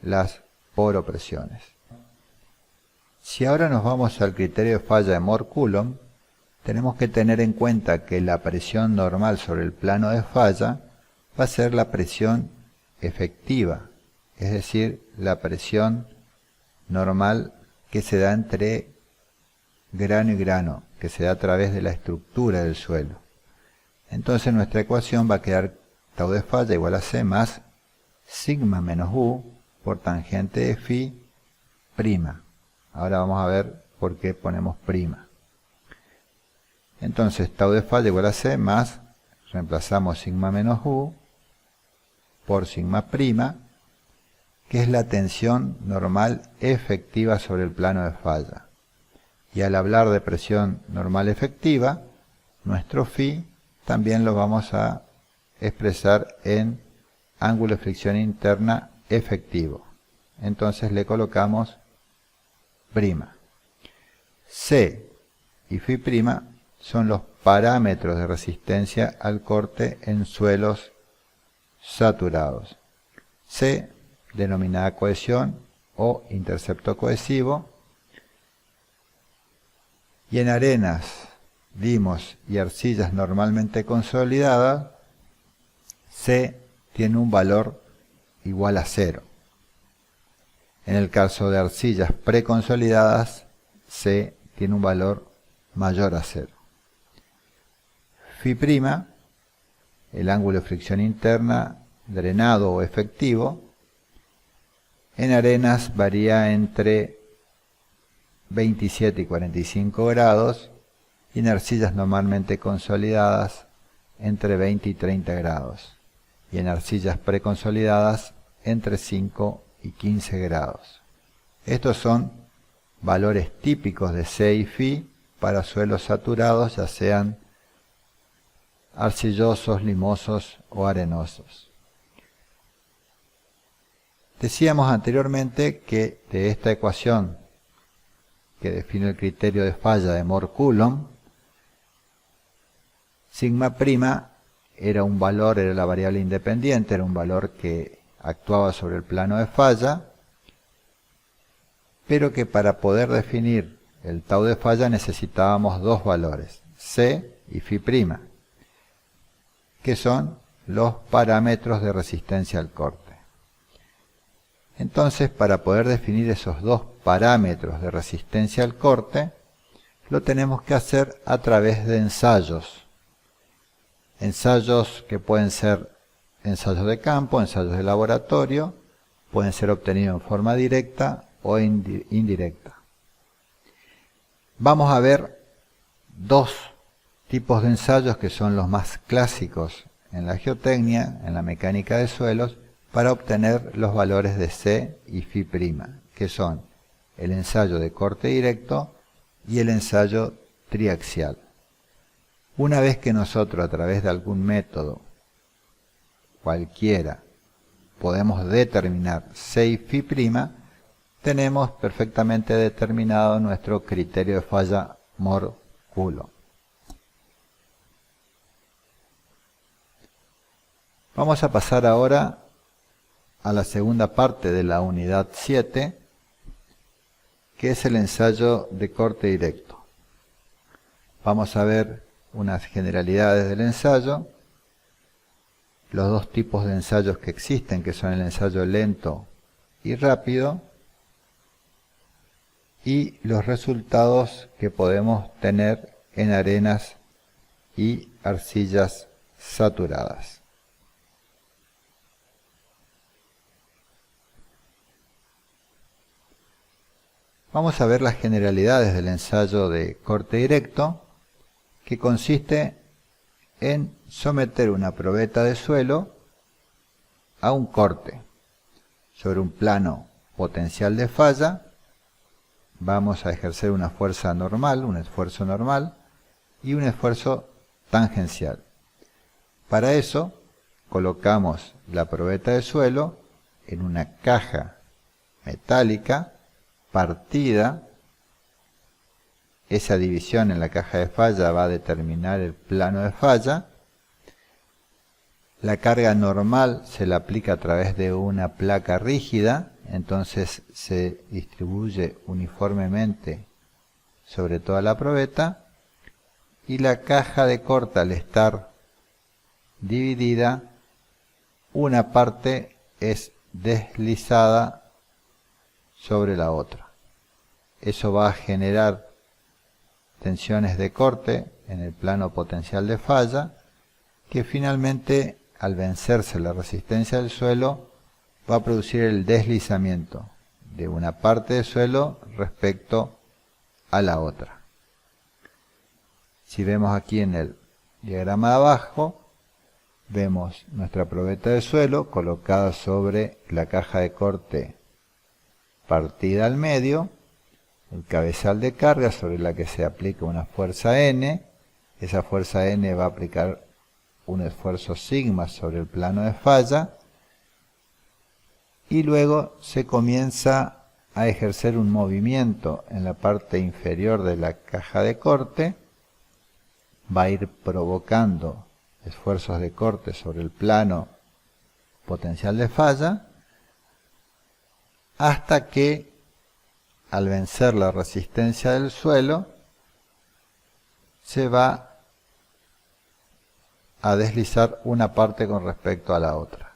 las poropresiones. Si ahora nos vamos al criterio de falla de Mohr-Coulomb, tenemos que tener en cuenta que la presión normal sobre el plano de falla va a ser la presión efectiva, es decir, la presión normal que se da entre grano y grano, que se da a través de la estructura del suelo. Entonces nuestra ecuación va a quedar tau de falla igual a C más sigma menos U por tangente de phi prima. Ahora vamos a ver por qué ponemos prima. Entonces tau de falla igual a C más, reemplazamos sigma menos U por sigma prima, que es la tensión normal efectiva sobre el plano de falla. Y al hablar de presión normal efectiva, nuestro phi también lo vamos a expresar en ángulo de fricción interna efectivo. Entonces le colocamos prima. C y phi prima son los parámetros de resistencia al corte en suelos saturados. C, denominada cohesión o intercepto cohesivo. Y en arenas, limos y arcillas normalmente consolidadas, C tiene un valor igual a 0. En el caso de arcillas preconsolidadas, C tiene un valor mayor a 0. Phi prima, el ángulo de fricción interna drenado o efectivo, en arenas varía entre 27 y 45 grados y en arcillas normalmente consolidadas entre 20 y 30 grados y en arcillas preconsolidadas entre 5 y 15 grados. Estos son valores típicos de C y phi para suelos saturados, ya sean arcillosos, limosos o arenosos. Decíamos anteriormente que de esta ecuación que define el criterio de falla de Mohr-Coulomb, sigma prima era un valor, era la variable independiente, era un valor que actuaba sobre el plano de falla, pero que para poder definir el tau de falla necesitábamos dos valores, C y phi prima, que son los parámetros de resistencia al corte. Entonces, para poder definir esos dos parámetros de resistencia al corte, lo tenemos que hacer a través de ensayos. Ensayos que pueden ser ensayos de campo, ensayos de laboratorio, pueden ser obtenidos en forma directa o indirecta. Vamos a ver dos tipos de ensayos que son los más clásicos en la geotecnia, en la mecánica de suelos, para obtener los valores de C y Φ', que son el ensayo de corte directo y el ensayo triaxial. Una vez que nosotros a través de algún método, cualquiera, podemos determinar C y Φ', tenemos perfectamente determinado nuestro criterio de falla Mohr-Coulomb. Vamos a pasar ahora a la segunda parte de la unidad 7, que es el ensayo de corte directo. Vamos a ver unas generalidades del ensayo, los dos tipos de ensayos que existen, que son el ensayo lento y rápido, y los resultados que podemos tener en arenas y arcillas saturadas. Vamos a ver las generalidades del ensayo de corte directo, que consiste en someter una probeta de suelo a un corte sobre un plano potencial de falla. Vamos a ejercer una fuerza normal, un esfuerzo normal y un esfuerzo tangencial. Para eso colocamos la probeta de suelo en una caja metálica partida. Esa división en la caja de falla va a determinar el plano de falla. La carga normal se la aplica a través de una placa rígida, entonces se distribuye uniformemente sobre toda la probeta, y la caja de corte, al estar dividida, una parte es deslizada sobre la otra. Eso va a generar tensiones de corte en el plano potencial de falla, que finalmente, al vencerse la resistencia del suelo, va a producir el deslizamiento de una parte del suelo respecto a la otra. Si vemos aquí en el diagrama de abajo, vemos nuestra probeta de suelo colocada sobre la caja de corte partida al medio, el cabezal de carga sobre la que se aplica una fuerza N. Esa fuerza N va a aplicar un esfuerzo sigma sobre el plano de falla, y luego se comienza a ejercer un movimiento en la parte inferior de la caja de corte. Va a ir provocando esfuerzos de corte sobre el plano potencial de falla, hasta que, al vencer la resistencia del suelo, se va a deslizar una parte con respecto a la otra.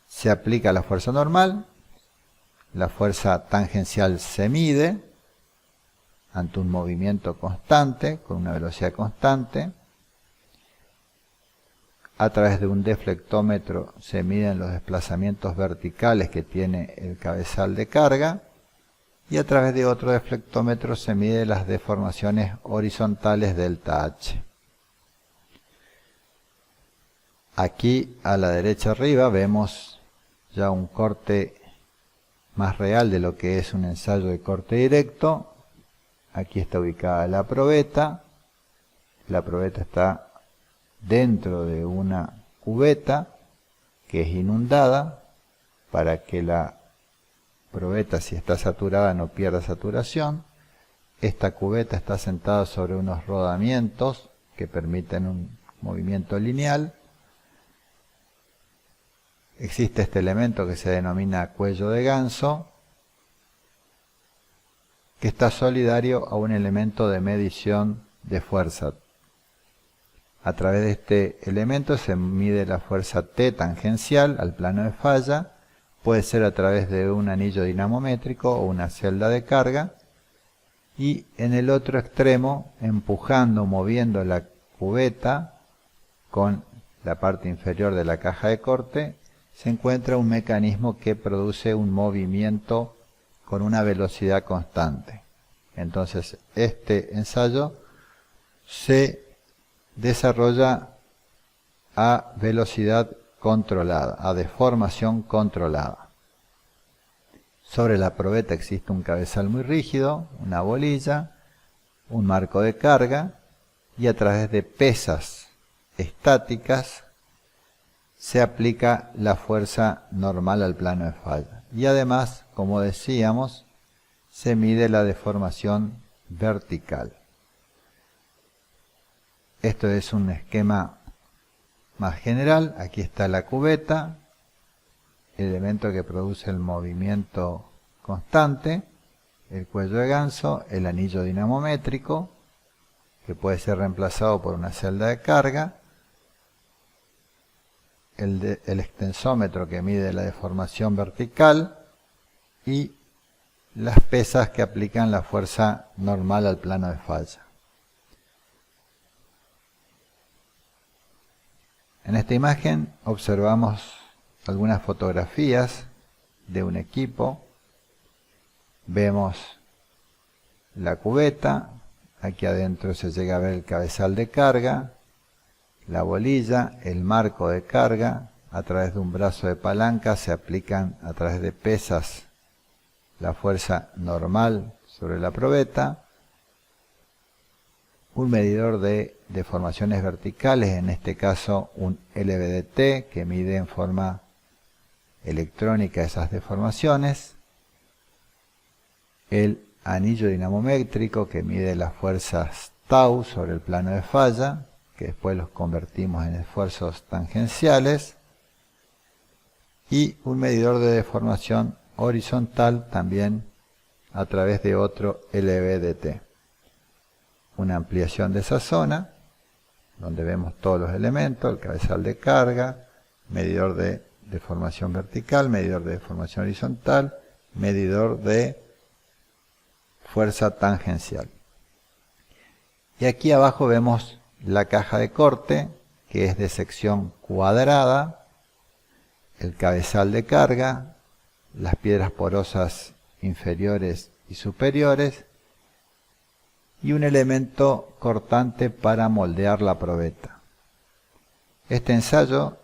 Se aplica la fuerza normal, la fuerza tangencial se mide ante un movimiento constante, con una velocidad constante. A través de un deflectómetro se miden los desplazamientos verticales que tiene el cabezal de carga, y a través de otro deflectómetro se miden las deformaciones horizontales delta H. Aquí a la derecha arriba vemos ya un corte más real de lo que es un ensayo de corte directo. Aquí está ubicada la probeta. La probeta está dentro de una cubeta que es inundada para que la probeta, si está saturada, no pierda saturación. Esta cubeta está sentada sobre unos rodamientos que permiten un movimiento lineal. Existe este elemento que se denomina cuello de ganso, que está solidario a un elemento de medición de fuerza. A través de este elemento se mide la fuerza T tangencial al plano de falla. Puede ser a través de un anillo dinamométrico o una celda de carga. Y en el otro extremo, empujando, moviendo la cubeta con la parte inferior de la caja de corte, se encuentra un mecanismo que produce un movimiento con una velocidad constante. Entonces, este ensayo se desarrolla a velocidad controlada, a deformación controlada. Sobre la probeta existe un cabezal muy rígido, una bolilla, un marco de carga, y a través de pesas estáticas se aplica la fuerza normal al plano de falla. Y además, como decíamos, se mide la deformación vertical. Esto es un esquema más general. Aquí está la cubeta, el elemento que produce el movimiento constante, el cuello de ganso, el anillo dinamométrico, que puede ser reemplazado por una celda de carga, el extensómetro que mide la deformación vertical y las pesas que aplican la fuerza normal al plano de falla. En esta imagen observamos algunas fotografías de un equipo. Vemos la cubeta, aquí adentro se llega a ver el cabezal de carga, la bolilla, el marco de carga. A través de un brazo de palanca se aplican a través de pesas la fuerza normal sobre la probeta. Un medidor de deformaciones verticales, en este caso un LVDT, que mide en forma electrónica esas deformaciones. El anillo dinamométrico, que mide las fuerzas tau sobre el plano de falla, que después los convertimos en esfuerzos tangenciales. Y un medidor de deformación horizontal, también a través de otro LVDT. Una ampliación de esa zona, donde vemos todos los elementos, el cabezal de carga, medidor de deformación vertical, medidor de deformación horizontal, medidor de fuerza tangencial. Y aquí abajo vemos la caja de corte, que es de sección cuadrada, el cabezal de carga, las piedras porosas inferiores y superiores, y un elemento cortante para moldear la probeta. Este ensayo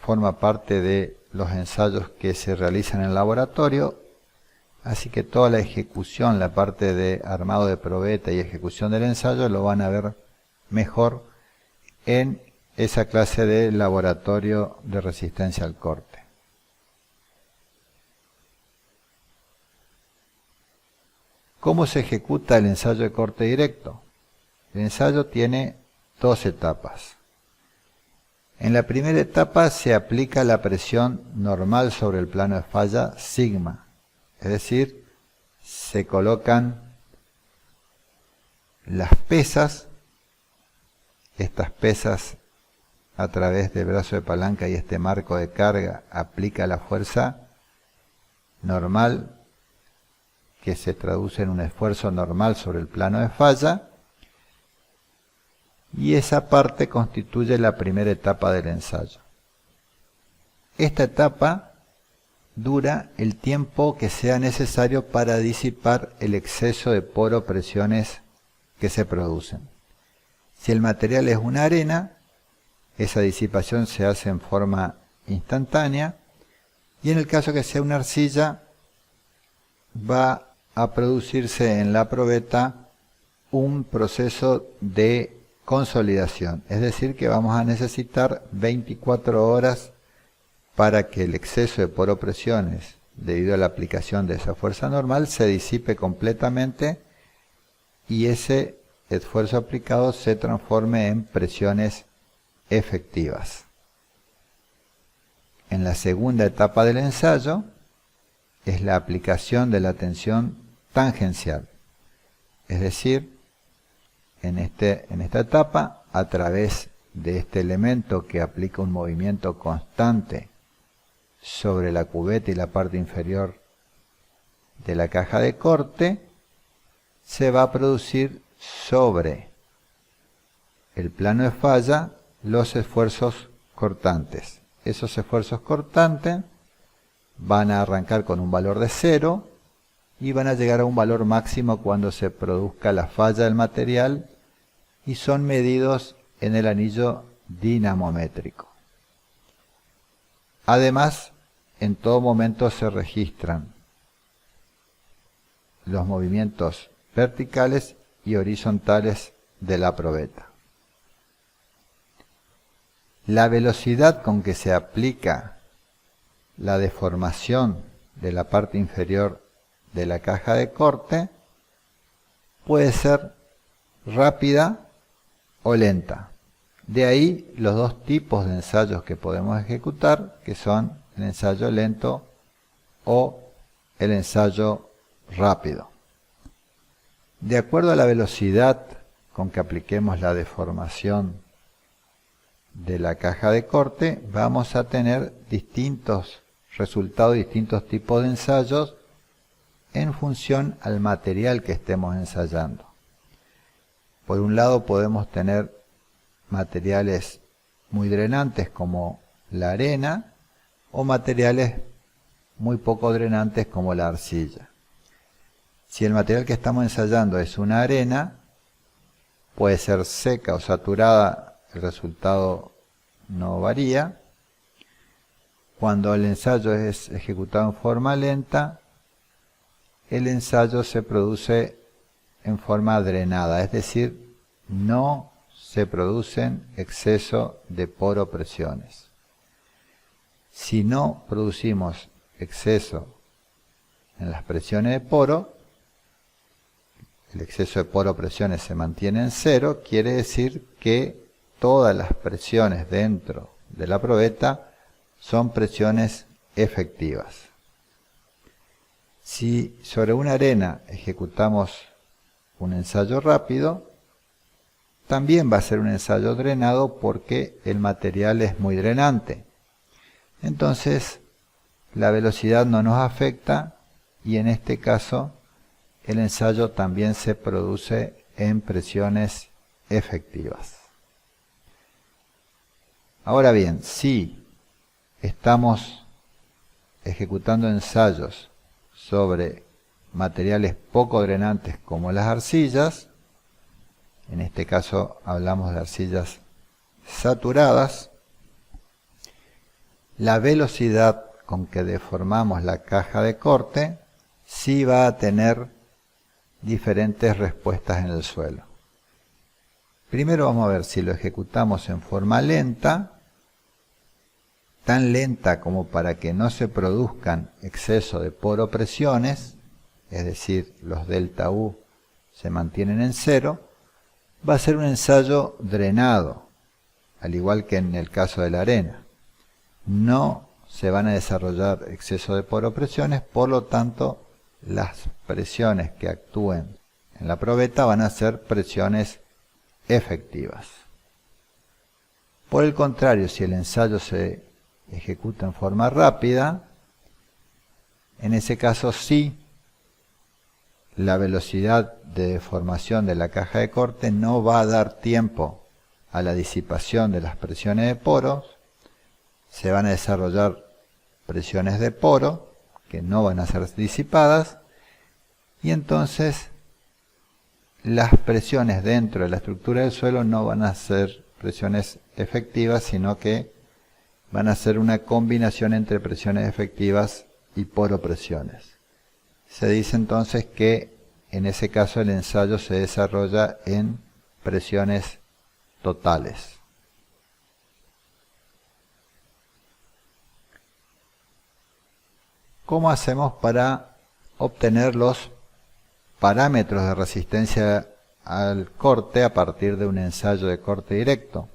forma parte de los ensayos que se realizan en el laboratorio, así que toda la ejecución, la parte de armado de probeta y ejecución del ensayo, lo van a ver mejor en esa clase de laboratorio de resistencia al corte. ¿Cómo se ejecuta el ensayo de corte directo? El ensayo tiene dos etapas. En la primera etapa se aplica la presión normal sobre el plano de falla sigma, es decir, se colocan las pesas, estas pesas a través del brazo de palanca y este marco de carga aplica la fuerza normal que se traduce en un esfuerzo normal sobre el plano de falla, y esa parte constituye la primera etapa del ensayo. Esta etapa dura el tiempo que sea necesario para disipar el exceso de poropresiones que se producen. Si el material es una arena, esa disipación se hace en forma instantánea, y en el caso que sea una arcilla, va a producirse en la probeta un proceso de consolidación, es decir, que vamos a necesitar 24 horas para que el exceso de poropresiones debido a la aplicación de esa fuerza normal se disipe completamente y ese esfuerzo aplicado se transforme en presiones efectivas. En la segunda etapa del ensayo es la aplicación de la tensión tangencial, es decir, en esta etapa, a través de este elemento que aplica un movimiento constante sobre la cubeta y la parte inferior de la caja de corte, se va a producir sobre el plano de falla los esfuerzos cortantes. Esos esfuerzos cortantes van a arrancar con un valor de 0 y van a llegar a un valor máximo cuando se produzca la falla del material y son medidos en el anillo dinamométrico. Además, en todo momento se registran los movimientos verticales y horizontales de la probeta. La velocidad con que se aplica la deformación de la parte inferior de la caja de corte puede ser rápida o lenta. De ahí los dos tipos de ensayos que podemos ejecutar, que son el ensayo lento o el ensayo rápido. De acuerdo a la velocidad con que apliquemos la deformación de la caja de corte, vamos a tener distintos resultados, distintos tipos de ensayos en función al material que estemos ensayando. Por un lado podemos tener materiales muy drenantes como la arena o materiales muy poco drenantes como la arcilla. Si el material que estamos ensayando es una arena, puede ser seca o saturada, el resultado no varía. Cuando el ensayo es ejecutado en forma lenta, el ensayo se produce en forma drenada, es decir, no se producen exceso de poropresiones. Si no producimos exceso en las presiones de poro, el exceso de poropresiones se mantiene en 0, quiere decir que todas las presiones dentro de la probeta son presiones efectivas. Si sobre una arena ejecutamos un ensayo rápido, también va a ser un ensayo drenado porque el material es muy drenante. Entonces, la velocidad no nos afecta y en este caso el ensayo también se produce en presiones efectivas. Ahora bien, si estamos ejecutando ensayos sobre materiales poco drenantes como las arcillas, en este caso hablamos de arcillas saturadas, la velocidad con que deformamos la caja de corte sí va a tener diferentes respuestas en el suelo. Primero vamos a ver si lo ejecutamos en forma lenta, tan lenta como para que no se produzcan exceso de poropresiones, es decir, los delta U se mantienen en 0, va a ser un ensayo drenado, al igual que en el caso de la arena. No se van a desarrollar exceso de poropresiones, por lo tanto, las presiones que actúen en la probeta van a ser presiones efectivas. Por el contrario, si el ensayo se ejecuta en forma rápida, en ese caso sí, la velocidad de deformación de la caja de corte no va a dar tiempo a la disipación de las presiones de poros, se van a desarrollar presiones de poro que no van a ser disipadas y entonces las presiones dentro de la estructura del suelo no van a ser presiones efectivas, sino que van a ser una combinación entre presiones efectivas y poropresiones. Se dice entonces que en ese caso el ensayo se desarrolla en presiones totales. ¿Cómo hacemos para obtener los parámetros de resistencia al corte a partir de un ensayo de corte directo?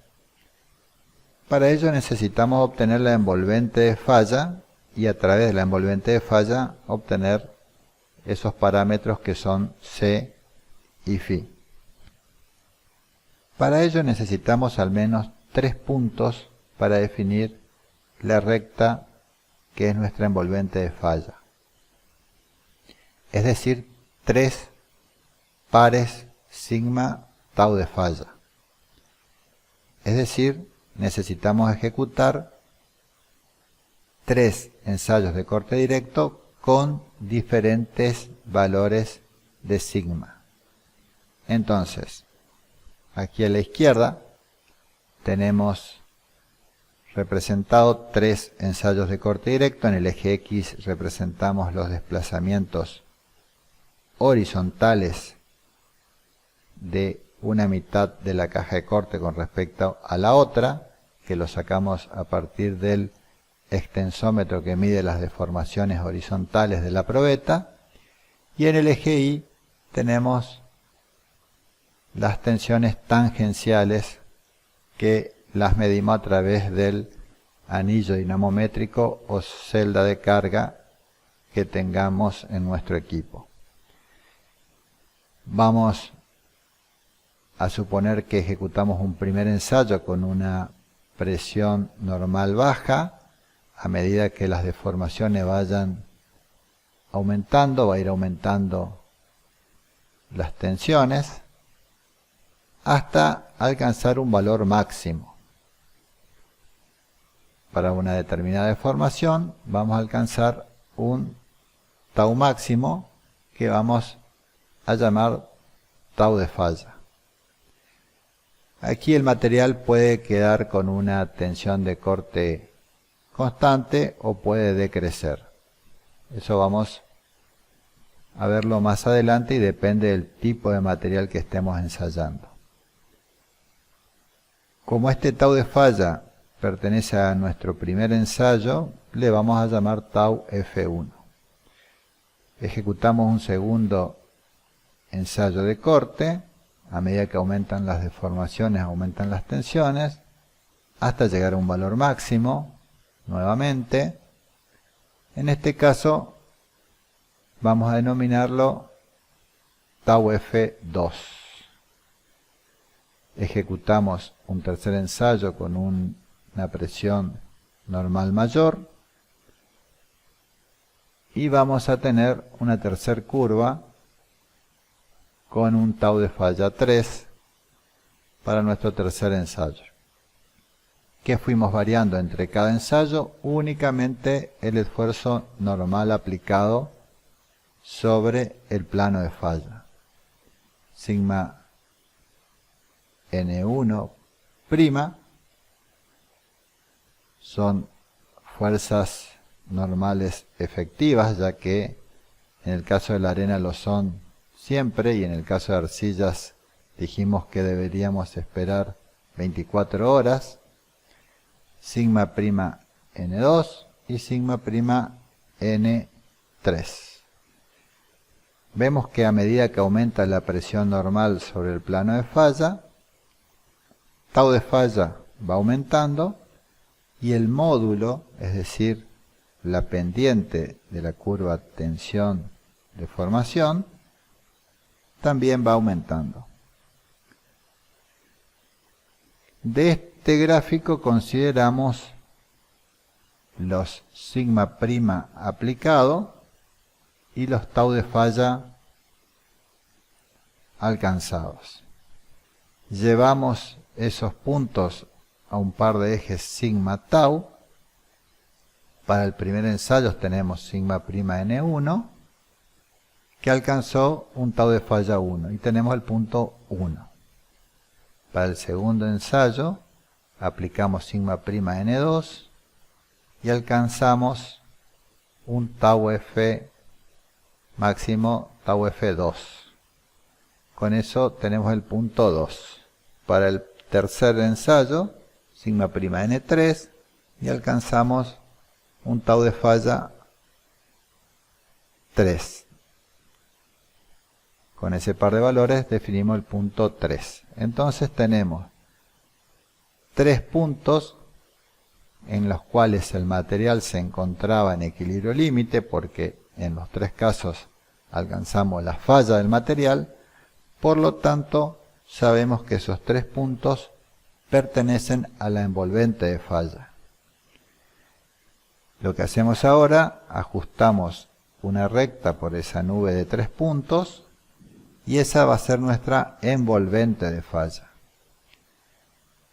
Para ello necesitamos obtener la envolvente de falla y a través de la envolvente de falla obtener esos parámetros que son C y Φ. Para ello necesitamos al menos 3 puntos para definir la recta que es nuestra envolvente de falla. Es decir, 3 pares sigma tau de falla. Es decir, necesitamos ejecutar 3 ensayos de corte directo con diferentes valores de sigma. Entonces, aquí a la izquierda tenemos representado 3 ensayos de corte directo. En el eje X representamos los desplazamientos horizontales de una mitad de la caja de corte con respecto a la otra, que lo sacamos a partir del extensómetro que mide las deformaciones horizontales de la probeta. Y en el eje Y tenemos las tensiones tangenciales que las medimos a través del anillo dinamométrico o celda de carga que tengamos en nuestro equipo. Vamos a suponer que ejecutamos un primer ensayo con una presión normal baja. A medida que las deformaciones vayan aumentando, va a ir aumentando las tensiones hasta alcanzar un valor máximo. Para una determinada deformación vamos a alcanzar un tau máximo que vamos a llamar tau de falla. Aquí el material puede quedar con una tensión de corte constante o puede decrecer. Eso vamos a verlo más adelante y depende del tipo de material que estemos ensayando. Como este tau de falla pertenece a nuestro primer ensayo, le vamos a llamar tau F1. Ejecutamos un segundo ensayo de corte. A medida que aumentan las deformaciones, aumentan las tensiones, hasta llegar a un valor máximo. Nuevamente, en este caso vamos a denominarlo tau F2. Ejecutamos un tercer ensayo con una presión normal mayor y vamos a tener una tercer curva con un tau de falla 3 para nuestro tercer ensayo, que fuimos variando entre cada ensayo únicamente el esfuerzo normal aplicado sobre el plano de falla. Sigma N1' son fuerzas normales efectivas, ya que en el caso de la arena lo son siempre, y en el caso de arcillas dijimos que deberíamos esperar 24 horas. Sigma' N2 y sigma' N3. Vemos que a medida que aumenta la presión normal sobre el plano de falla, tau de falla va aumentando y el módulo, es decir, la pendiente de la curva tensión-deformación, también va aumentando. De este gráfico consideramos los sigma' aplicado y los tau de falla alcanzados. Llevamos esos puntos a un par de ejes sigma tau. Para el primer ensayo tenemos sigma' N1 que alcanzó un tau de falla 1 y tenemos el punto 1. Para el segundo ensayo aplicamos sigma' N2 y alcanzamos un tau F máximo, tau F2. Con eso tenemos el punto 2. Para el tercer ensayo, sigma' N3 y alcanzamos un tau de falla 3. Con ese par de valores definimos el punto 3. Entonces tenemos 3 puntos en los cuales el material se encontraba en equilibrio límite, porque en los 3 casos alcanzamos la falla del material. Por lo tanto, sabemos que esos 3 puntos pertenecen a la envolvente de falla. Lo que hacemos ahora, ajustamos una recta por esa nube de 3 puntos y esa va a ser nuestra envolvente de falla.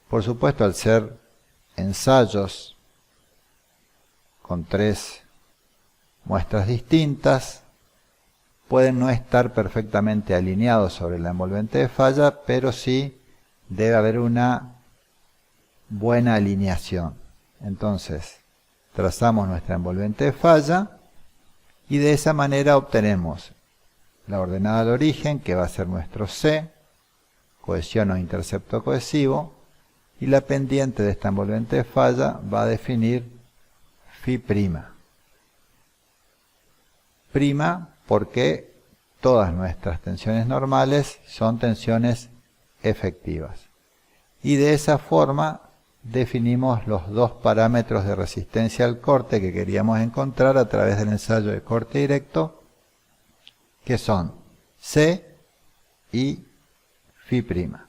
Por supuesto, al ser ensayos con 3 muestras distintas, pueden no estar perfectamente alineados sobre la envolvente de falla, pero sí debe haber una buena alineación. Entonces, trazamos nuestra envolvente de falla y de esa manera obtenemos la ordenada de origen, que va a ser nuestro C, cohesión o intercepto cohesivo, y la pendiente de esta envolvente de falla va a definir Φ'. Prima porque todas nuestras tensiones normales son tensiones efectivas. Y de esa forma definimos los dos parámetros de resistencia al corte que queríamos encontrar a través del ensayo de corte directo, que son C y Φ'.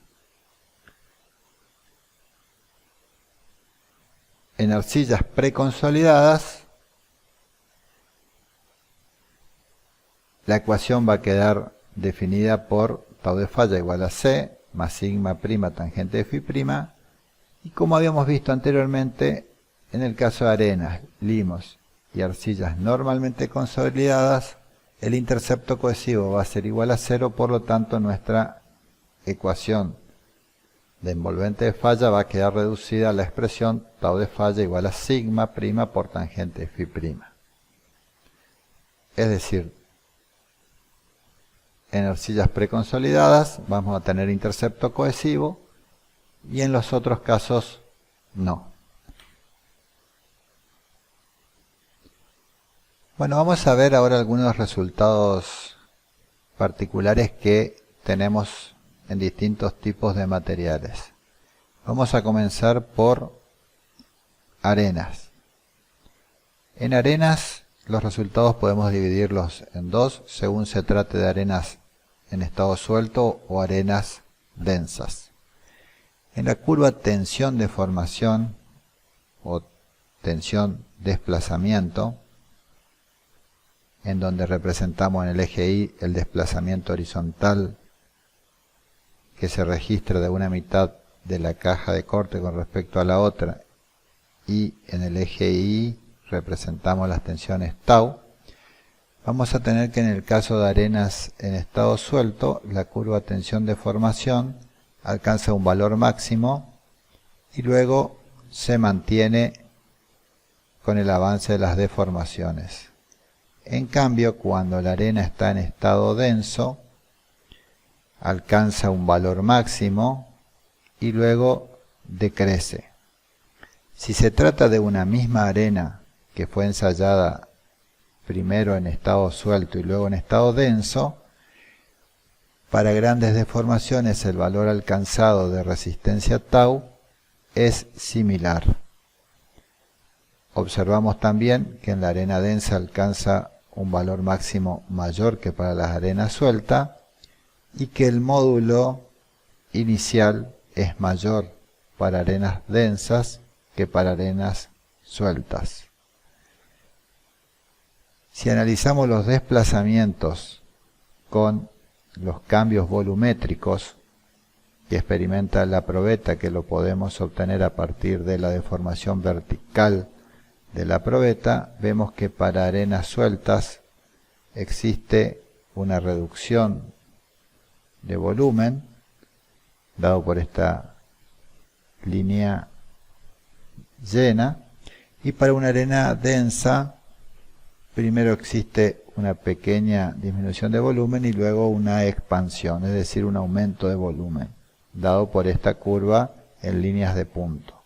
En arcillas preconsolidadas, la ecuación va a quedar definida por tau de falla igual a C más sigma prima tangente de Φ'. Y como habíamos visto anteriormente, en el caso de arenas, limos y arcillas normalmente consolidadas, el intercepto cohesivo va a ser igual a 0, por lo tanto nuestra ecuación de envolvente de falla va a quedar reducida a la expresión tau de falla igual a sigma prima por tangente de Φ'. Es decir, en arcillas preconsolidadas vamos a tener intercepto cohesivo y en los otros casos no. Bueno, vamos a ver ahora algunos resultados particulares que tenemos en distintos tipos de materiales. Vamos a comenzar por arenas. En arenas los resultados podemos dividirlos en dos según se trate de arenas en estado suelto o arenas densas. En la curva tensión deformación o tensión desplazamiento, en donde representamos en el eje Y el desplazamiento horizontal que se registra de una mitad de la caja de corte con respecto a la otra, y en el eje Y representamos las tensiones tau, vamos a tener que en el caso de arenas en estado suelto, la curva tensión deformación alcanza un valor máximo y luego se mantiene con el avance de las deformaciones. En cambio, cuando la arena está en estado denso, alcanza un valor máximo y luego decrece. Si se trata de una misma arena que fue ensayada primero en estado suelto y luego en estado denso, para grandes deformaciones el valor alcanzado de resistencia tau es similar. Observamos también que en la arena densa alcanza un valor máximo mayor que para las arenas sueltas y que el módulo inicial es mayor para arenas densas que para arenas sueltas. Si analizamos los desplazamientos con los cambios volumétricos que experimenta la probeta, que lo podemos obtener a partir de la deformación vertical de la probeta, vemos que para arenas sueltas existe una reducción de volumen, dado por esta línea llena, y para una arena densa, primero existe una pequeña disminución de volumen y luego una expansión, es decir, un aumento de volumen, dado por esta curva en líneas de punto.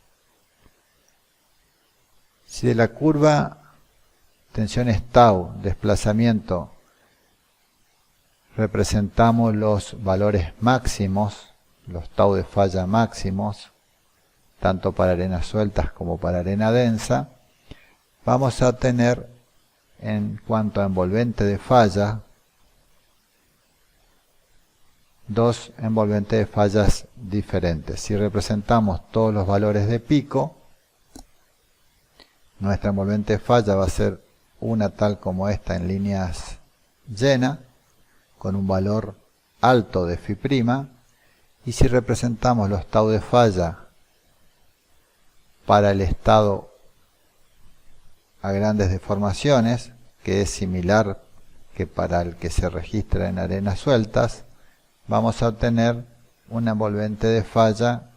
Si de la curva tensiones tau, desplazamiento, representamos los valores máximos, los tau de falla máximos, tanto para arenas sueltas como para arena densa, vamos a tener, en cuanto a envolvente de falla, dos envolventes de fallas diferentes. Si representamos todos los valores de pico, nuestra envolvente falla va a ser una tal como esta en líneas llenas, con un valor alto de φ', y si representamos los tau de falla para el estado a grandes deformaciones, que es similar que para el que se registra en arenas sueltas, vamos a obtener una envolvente de falla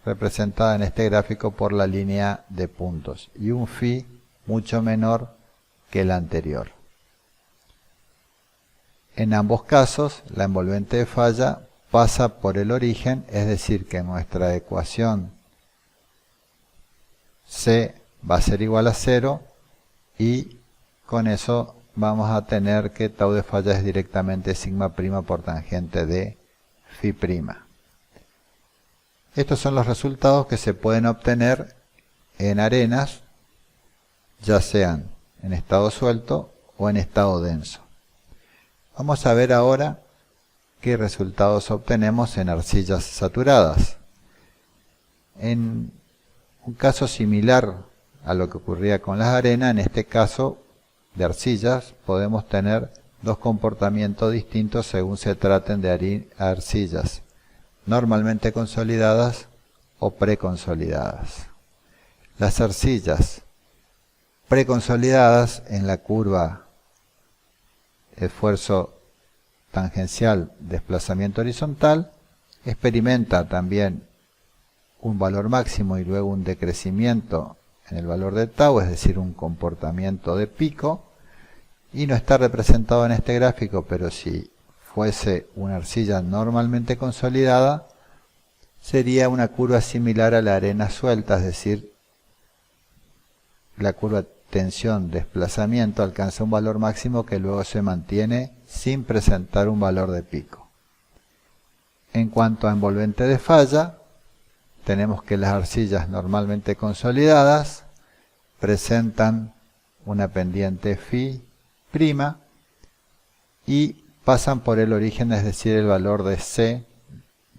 representada en este gráfico por la línea de puntos y un φ mucho menor que el anterior. En ambos casos, la envolvente de falla pasa por el origen, es decir, que nuestra ecuación C va a ser igual a 0 y con eso vamos a tener que tau de falla es directamente sigma prima por tangente de φ'. Estos son los resultados que se pueden obtener en arenas, ya sean en estado suelto o en estado denso. Vamos a ver ahora qué resultados obtenemos en arcillas saturadas. En un caso similar a lo que ocurría con las arenas, en este caso de arcillas podemos tener dos comportamientos distintos según se traten de arcillas normalmente consolidadas o preconsolidadas. Las arcillas preconsolidadas en la curva esfuerzo tangencial desplazamiento horizontal experimenta también un valor máximo y luego un decrecimiento en el valor de tau, es decir, un comportamiento de pico, y no está representado en este gráfico, pero si fuese una arcilla normalmente consolidada, sería una curva similar a la arena suelta, es decir, la curva tensión-desplazamiento alcanza un valor máximo que luego se mantiene sin presentar un valor de pico. En cuanto a envolvente de falla, tenemos que las arcillas normalmente consolidadas presentan una pendiente φ' y pasan por el origen, es decir, el valor de C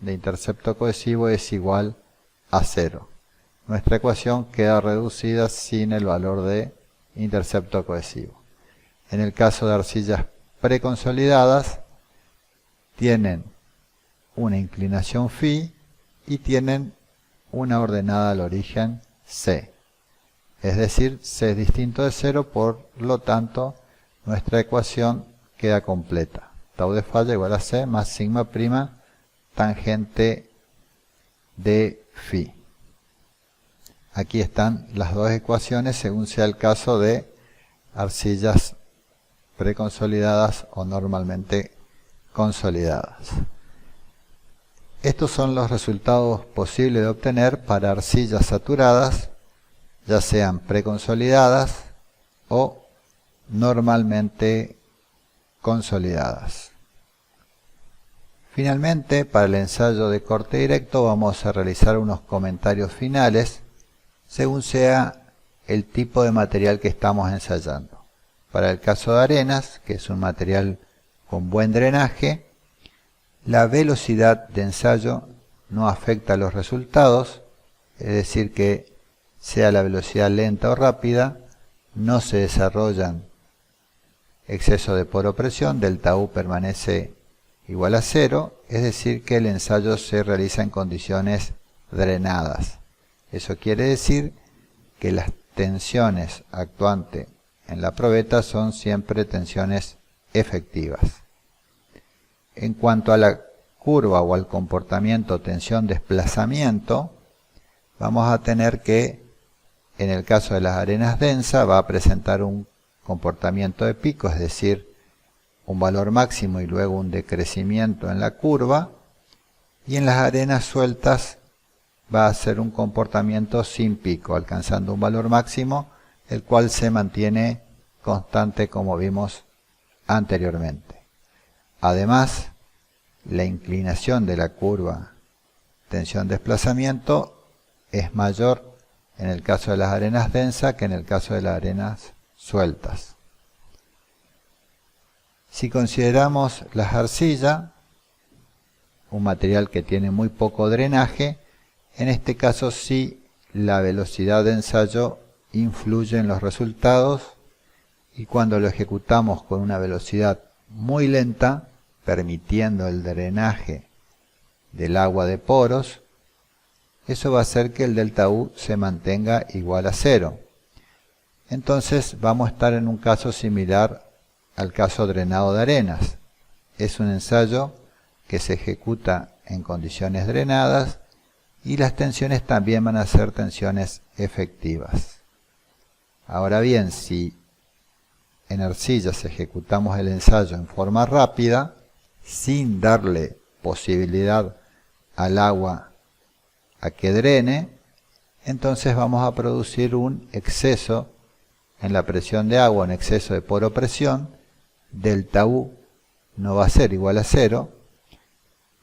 de intercepto cohesivo es igual a 0. Nuestra ecuación queda reducida sin el valor de intercepto cohesivo. En el caso de arcillas preconsolidadas, tienen una inclinación φ y tienen una ordenada al origen C. Es decir, C es distinto de 0, por lo tanto, nuestra ecuación queda completa. Tau de falla igual a C más sigma prima tangente de φ. Aquí están las dos ecuaciones según sea el caso de arcillas preconsolidadas o normalmente consolidadas. Estos son los resultados posibles de obtener para arcillas saturadas, ya sean preconsolidadas o normalmente consolidadas. Finalmente, para el ensayo de corte directo vamos a realizar unos comentarios finales según sea el tipo de material que estamos ensayando. Para el caso de arenas, que es un material con buen drenaje, la velocidad de ensayo no afecta a los resultados, es decir que sea la velocidad lenta o rápida, no se desarrollan exceso de poro-presión, delta U permanece igual a 0, es decir que el ensayo se realiza en condiciones drenadas. Eso quiere decir que las tensiones actuantes en la probeta son siempre tensiones efectivas. En cuanto a la curva o al comportamiento tensión-desplazamiento, vamos a tener que, en el caso de las arenas densas, va a presentar un comportamiento de pico, es decir, un valor máximo y luego un decrecimiento en la curva, y en las arenas sueltas va a ser un comportamiento sin pico, alcanzando un valor máximo, el cual se mantiene constante como vimos anteriormente. Además, la inclinación de la curva tensión-desplazamiento es mayor en el caso de las arenas densas que en el caso de las arenas sueltas. Si consideramos las arcillas, un material que tiene muy poco drenaje. En este caso sí, la velocidad de ensayo influye en los resultados, y cuando lo ejecutamos con una velocidad muy lenta, permitiendo el drenaje del agua de poros, eso va a hacer que el delta U se mantenga igual a 0. Entonces vamos a estar en un caso similar al caso drenado de arenas. Es un ensayo que se ejecuta en condiciones drenadas y las tensiones también van a ser tensiones efectivas. Ahora bien, si en arcillas ejecutamos el ensayo en forma rápida, sin darle posibilidad al agua a que drene, entonces vamos a producir un exceso en la presión de agua, un exceso de poropresión. Delta U no va a ser igual a 0.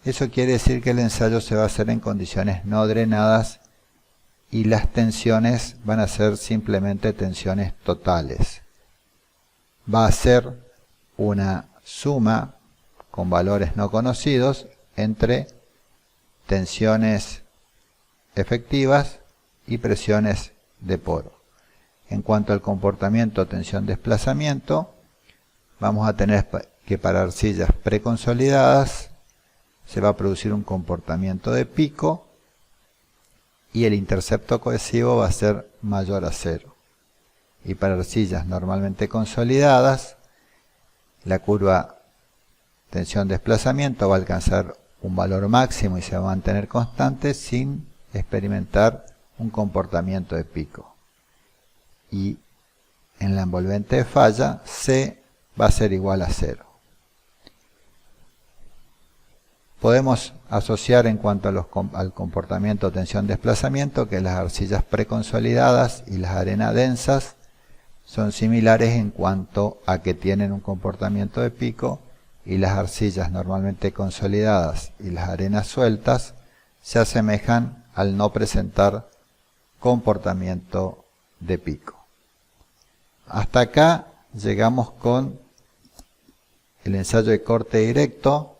Eso quiere decir que el ensayo se va a hacer en condiciones no drenadas y las tensiones van a ser simplemente tensiones totales. Va a ser una suma con valores no conocidos entre tensiones efectivas y presiones de poro. En cuanto al comportamiento tensión-desplazamiento, vamos a tener que para arcillas preconsolidadas se va a producir un comportamiento de pico y el intercepto cohesivo va a ser mayor a 0. Y para arcillas normalmente consolidadas, la curva tensión-desplazamiento va a alcanzar un valor máximo y se va a mantener constante sin experimentar un comportamiento de pico. Y en la envolvente de falla, C va a ser igual a 0. Podemos asociar en cuanto a al comportamiento tensión-desplazamiento que las arcillas preconsolidadas y las arenas densas son similares en cuanto a que tienen un comportamiento de pico, y las arcillas normalmente consolidadas y las arenas sueltas se asemejan al no presentar comportamiento de pico. Hasta acá llegamos con el ensayo de corte directo,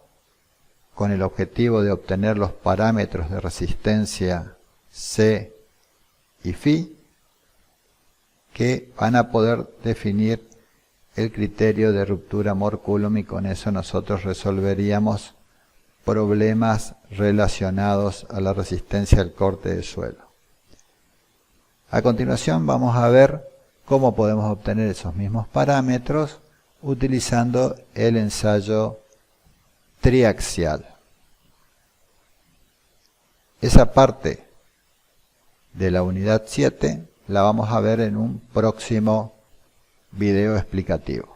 con el objetivo de obtener los parámetros de resistencia C y Φ, que van a poder definir el criterio de ruptura Mohr-Coulomb, y con eso nosotros resolveríamos problemas relacionados a la resistencia al corte de suelo. A continuación vamos a ver cómo podemos obtener esos mismos parámetros utilizando el ensayo triaxial. Esa parte de la unidad 7 la vamos a ver en un próximo video explicativo.